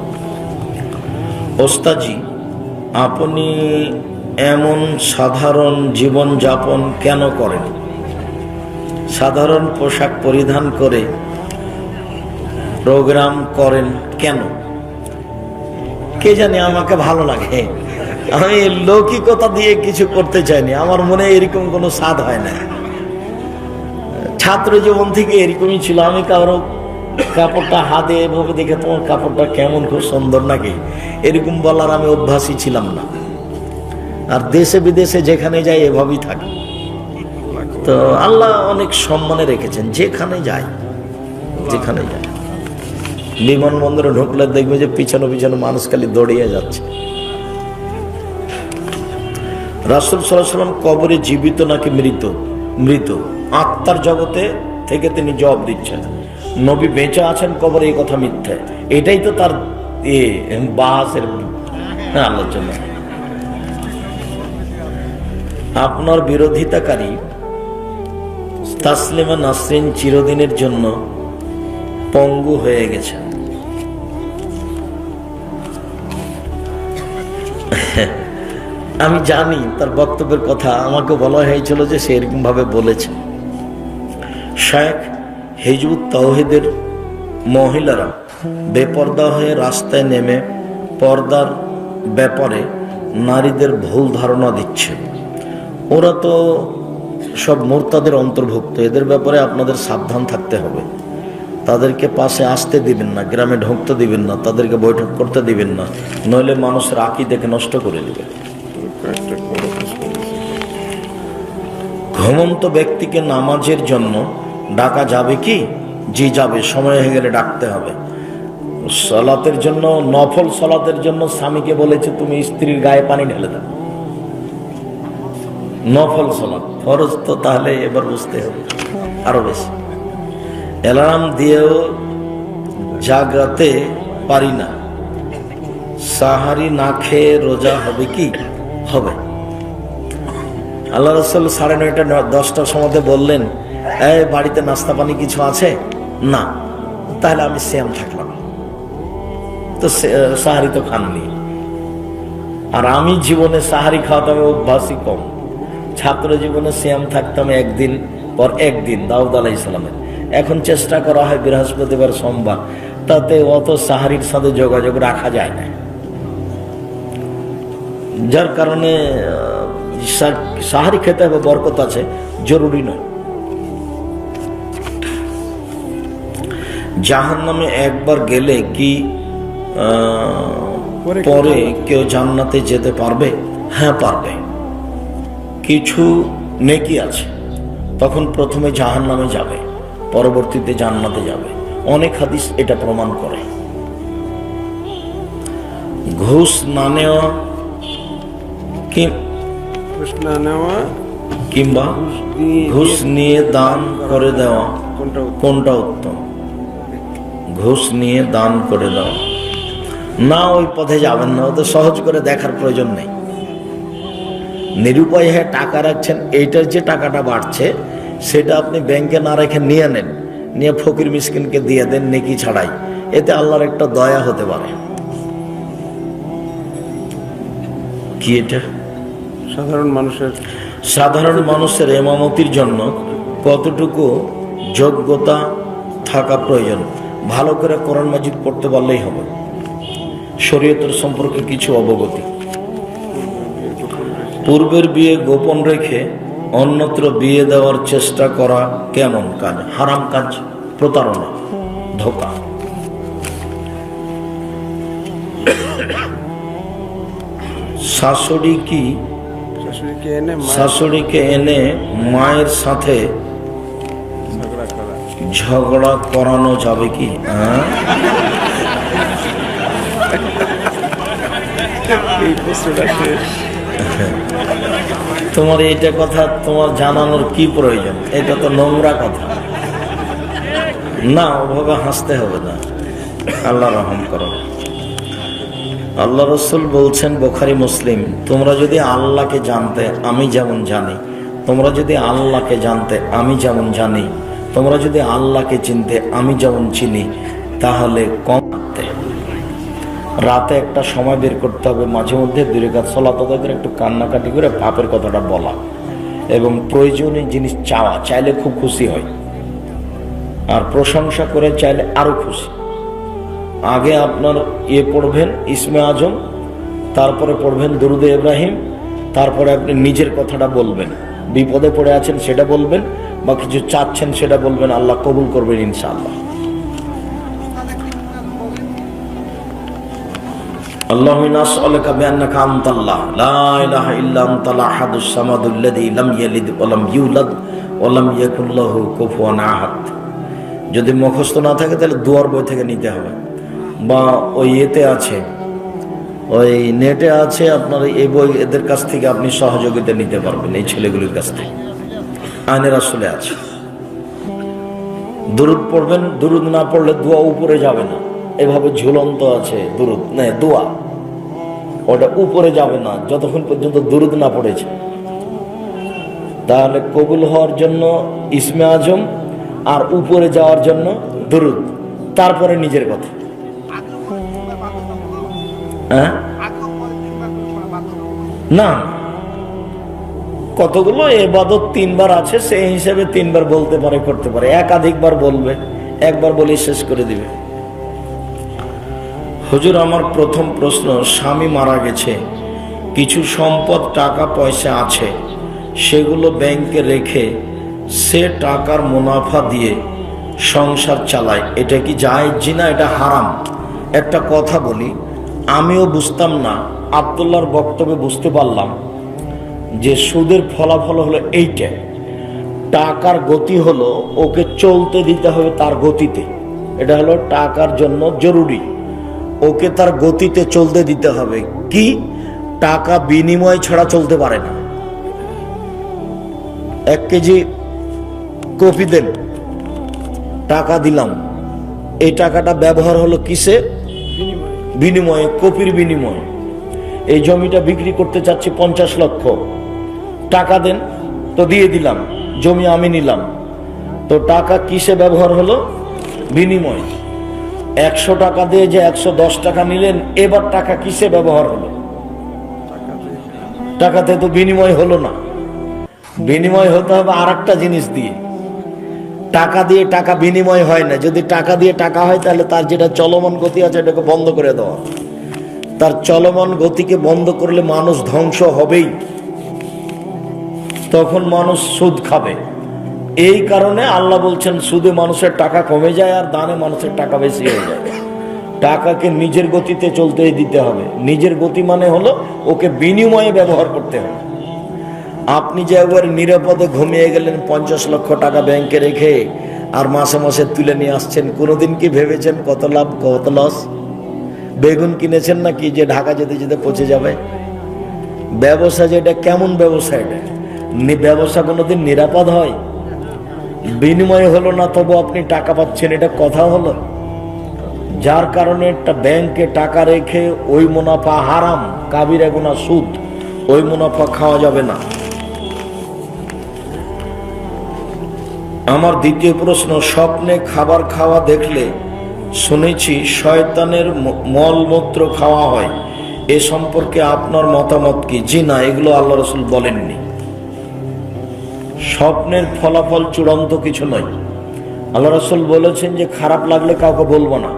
Speaker 2: ওস্তাদজি, আপনি এমন সাধারণ জীবন যাপন কেন করেন? সাধারণ পোশাক পরিধান করে প্রোগ্রাম করেন কেন? কে জানে, আমাকে ভালো লাগে। আমি লৌকিকতা দিয়ে কিছু করতে চাইনি, আমার মনে এরকম কোনো স্বাদ হয় না। ছাত্র জীবন থেকে এরকমই ছিল। আমি কারো কাপড়টা হাতে এভাবে দেখে, তোমার কাপড়টা কেমন, খুব সুন্দর নাকি, এরকম বলার আমি অভ্যাসই ছিলাম না। আর দেশে বিদেশে যেখানে যাই এভাবেই থাকি। তো আল্লাহ অনেক সম্মানে রেখেছেন, যেখানে যাই, যেখানে যাই। বিমানবন্দরে ঢুকলে দেখবে যে পিছনে পিছনে মানুষ খালি দৌড়িয়ে যাচ্ছে। রাসূল সাল্লাল্লাহু আলাইহি ওয়াসাল্লাম কবরে জীবিত নাকি মৃত? মৃত। আত্মার জগতে থেকে তিনি জবাব দিচ্ছেন। নবী বেঁচে আছেন কবরে, এই কথা মিথ্যা। এটাই তো তার বাহাসের আলোচনা। আপনার বিরোধিতাকারী তাসলিমা নাসরিন চিরদিনের জন্য পঙ্গু হয়ে গেছে। আমি জানি তার বক্তব্যের কথা, আমাকে বলা হয়েছিল যে সে এরকম ভাবে বলেছে। শেখ হিজবুত তাওহীদের মহিলারা বেপর্দা হয়ে রাস্তায় নেমে পর্দার ব্যাপারে নারীদের ভুল ধারণা দিচ্ছে। ওরা তো সব মুরতাদের অন্তর্ভুক্ত, এদের ব্যাপারে আপনাদের সাবধান থাকতে হবে। তাদেরকে পাশে আসতে দিবেন না, গ্রামে ঢুকতে দিবেন না, তাদেরকে বৈঠক করতে দিবেন না, নইলে মানুষের আকীদাকে নষ্ট করে দিবে। ঘুমন্ত ব্যক্তিকে নামাজের জন্য ডাকা যাবে কি? জি যাবে, সময় হয়ে গেলে ডাকতে হবে। সালাতের জন্য, নফল সালাতের জন্য স্বামীকে বলেছে তুমি স্ত্রীর গায়ে পানি ঢেলে দাও। নফল সালাত, ফরজ তো তাহলে এবার বুঝতে হবে আরো বেশি। অ্যালার্ম দিয়েও জাগাতে পারি না, সাহারি না খেয়ে রোজা হবে কি? হবে। আল্লাহ রাসূল 9:30 10টার সময় বললেন, এই বাড়িতে নাস্তা পানি কিছু আছে না? তাহলে আমি সিয়াম থাকলাম। তো সাহারি তো খাননি। আর আমি জীবনে সাহারি খাওয়াতে আমি অভ্যাসই কম। ছাত্র জীবনে সিয়াম থাকতাম একদিন পর একদিন, দাউদ আলাইহিস সালামের। এখন চেষ্টা করা হয় বৃহস্পতিবার সোমবার, তাতে অত সাহারির সাথে যোগাযোগ রাখা যায় না। যার কারণে সাহারি খেতে হবে, বরকত আছে, জরুরি নয়। জাহান্নামে একবার গেলে কি পরে কেউ জান্নাতে যেতে পারবে? হ্যাঁ পারবে। কিছু নেকি আছে, তখন প্রথমে জাহান্নামে যাবে, পরবর্তীতে জান্নাতে যাবে। অনেক হাদিস এটা প্রমাণ করে। ঘুষ না নেওয়া কিংবা ঘুষ নিয়ে দান করে দেওয়া কোনটা উত্তম? ঘুষ নিয়ে দান করে দেওয়া। না, ওই পথে যাবেন না, তো সহজ করে দেখার প্রয়োজন নেই। নিরুপায় হয়ে টাকা রাখছেন, এইটার যে টাকাটা বাড়ছে সেটা আপনি ব্যাংকে না রেখে নিয়ে নেন, নিয়ে ফকির মিসকিনকে দিয়ে দেন নেকি ছাড়াই, এতে আল্লাহর একটা দয়া হতে পারে। কি এটা? সাধারণ মানুষের ইমামতির জন্য কতটুকু যোগ্যতা থাকা প্রয়োজন? ভালো করে কোরআন মাজিদ পড়তে পারলেই হবে, শরীয়তের সম্পর্কে কিছু অবগতি। পূর্বের বিয়ে গোপন রেখে অন্যত্র বিয়ে দেওয়ার চেষ্টা করা কেমন কাজ? হারাম কাজ, প্রতারণা, ধোঁকা। শাশুড়িকে এনে মায়ের সাথে ঝগড়া করানো যাবে কি? তোমার এইটা কথা তোমার জানানোর কি প্রয়োজন? এটা তো নোংরা কথা না, ওভাবে হাসতে হবে না। আল্লাহ রহম করো। আল্লাহ রসুল বলছেন, বুখারী মুসলিম, তোমরা যদি আল্লাহকে জানতে আমি যেমন জানি, তোমরা যদি আল্লাহকে জানতে আমি যেমন জানি, তোমরা যদি আল্লাহকে চিনতে আমি যেমন চিনি, তাহলে কমতে রাতে একটা সময় বের করতে হবে, মাঝে মধ্যে 2 রাকাত সালাত আদায় করে একটু কান্নাকাটি করে পাপের কথাটা বলা, এবং প্রয়োজনীয় জিনিস চাওয়া। চাইলে খুব খুশি হয়, আর প্রশংসা করে চাইলে আরো খুশি। আগে আপনার পড়বেন ইসমে আজম, তারপরে পড়বেন দুরুদে ইব্রাহিম, তারপরে আপনি নিজের কথাটা বলবেন, বিপদে পড়ে আছেন সেটা বলবেন, বা কিছু চাচ্ছেন সেটা বলবেন, আল্লাহ কবুল করবেন ইনশাআল্লাহ। আল্লাহুম্মা নাসআলুকা বিআন্নাকা আনতাল্লাহ লা ইলাহা ইল্লা আনতাল আহাদুস সামাদুল্লাযী লাম ইয়ালিদ ওয়া লাম ইউলাদ ওয়া লাম ইয়াকুল লাহু কুফুয়ান আহাদ। যদি মুখস্থ না থাকে তাহলে দুয়ার বই থেকে নিতে হবে, বা ওই এতে আছে, ওই নেটে আছে আপনার এই বই, এদের কাছ থেকে আপনি সহযোগিতা নিতে পারবেন, এই ছেলেগুলির কাছ থেকে আইনের আসলে আছে। দুরুদ পড়বেন, দুরুদ না পড়লে দোয়া উপরে যাবে না, এভাবে ঝুলন্ত আছে দুরুদ, না দোয়া, ওটা উপরে যাবে না যতক্ষণ পর্যন্ত দুরুদ না পড়েছে। তাহলে কবুল হওয়ার জন্য ইসমে আজম, আর উপরে যাওয়ার জন্য দুরুদ, তারপরে নিজের কথা। না, কতগুলো ইবাদত 3 বার আছে, সেই হিসেবে 3 বার বলতে পারে, করতে পারে। একাধিকবার বলবে, একবার বলে শেষ করে দিবে। হুজুর, আমার প্রথম প্রশ্ন, স্বামী মারা গেছে, কিছু সম্পদ টাকা পয়সা আছে, সেগুলো ব্যাংকে রেখে সে টাকার মুনাফা দিয়ে সংসার চালায়, এটা কি জায়েজ না এটা হারাম? একটা কথা বলি, আমিও বুঝতাম না, আব্দুল্লাহর বক্তব্যে বুঝতে পারলাম যে সুদের ফলাফল হলো এইটা, টাকার গতি হলো ওকে চলতে দিতে হবে তার গতিতে, এটা হলো টাকার জন্য জরুরি, ওকে তার গতিতে চলতে দিতে হবে। কি? টাকা বিনিময় ছাড়া চলতে পারে না। 1 কেজি কফি দেন, টাকা দিলাম, এই টাকাটা ব্যবহার হলো কিসে? বিনিময়ে, কফির বিনিময়ে। এই জমিটা বিক্রি করতে চাচ্ছি 50 লক্ষ, টাকা দেন, তো দিয়ে দিলাম, জমি আমি নিলাম, তো টাকা কিসে ব্যবহার হলো? বিনিময়। 100 টাকা দিয়ে যে 110 টাকা নিলেন, এবার টাকা কিসে ব্যবহার হলো? টাকাতে তো বিনিময় হলো না। বিনিময় হতে হবে আর একটা জিনিস দিয়ে। টাকা দিয়ে টাকা বিনিময় হয় না। যদি টাকা দিয়ে টাকা হয়, তাহলে তার যেটা চলমান গতি আছে এটাকে বন্ধ করে দেওয়া। তার চলমান গতিকে বন্ধ করলে মানুষ ধ্বংস হবেই, তখন মানুষ সুদ খাবে। এই কারণে আল্লাহ বলছেন, সুদে মানুষের টাকা কমে যায় আর দানে মানুষের টাকা বেশি হয়ে যায়। টাকাকে নিজের গতিতে চলতে দিতে হবে। নিজের গতি মানে হলো ওকে বিনিময়ে ব্যবহার করতে হবে। আপনি যে একবার নিরাপদে ঘুমিয়ে গেলেন 50 লক্ষ টাকা ব্যাংকে রেখে, আর মাসে মাসে তুলে নিয়ে আসছেন, কোনোদিন কি ভেবেছেন কত লাভ কত লস? বেগুন কিনেছেন নাকি যে ঢাকা যেতে যেতে পচে যাবে? ব্যবসা যেটা, কেমন ব্যবসা এটা? ব্যবসা কোনোদিন নিরাপদ হয়? বিনিময় হলো না, তবু আপনি টাকা পাচ্ছেন, এটা কথা হলো? যার কারণে একটা ব্যাংকে টাকা রেখে ওই মুনাফা হারাম, কাবিরা গুনাহ সুদ, ওই মুনাফা খাওয়া যাবে না। আমার দ্বিতীয় প্রশ্ন, স্বপ্নে খাবার খাওয়া দেখলে শুনেছি শয়তানের মলমূত্র খাওয়া হয়, এ সম্পর্কে আপনার মতামত কি? জি না, এগুলো আল্লাহ রাসূল বলেননি। স্বপ্নের ফলাফল চূড়ান্ত কিছু নয়। আল্লাহ রাসূল বলেছেন যে খারাপ লাগলে কাউকে বলবো না,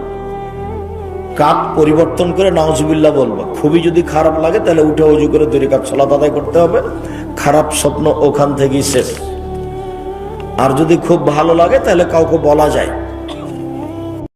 Speaker 2: কাক পরিবর্তন করে নাউজুবিল্লাহ বলবো। খুবই যদি খারাপ লাগে তাহলে উঠে ওযু করে 2 রাকাত সালাত আদায় করতে হবে, খারাপ স্বপ্ন ওখান থেকেই শেষ। আর যদি খুব ভালো লাগে তাহলে কাউকে বলা যায়।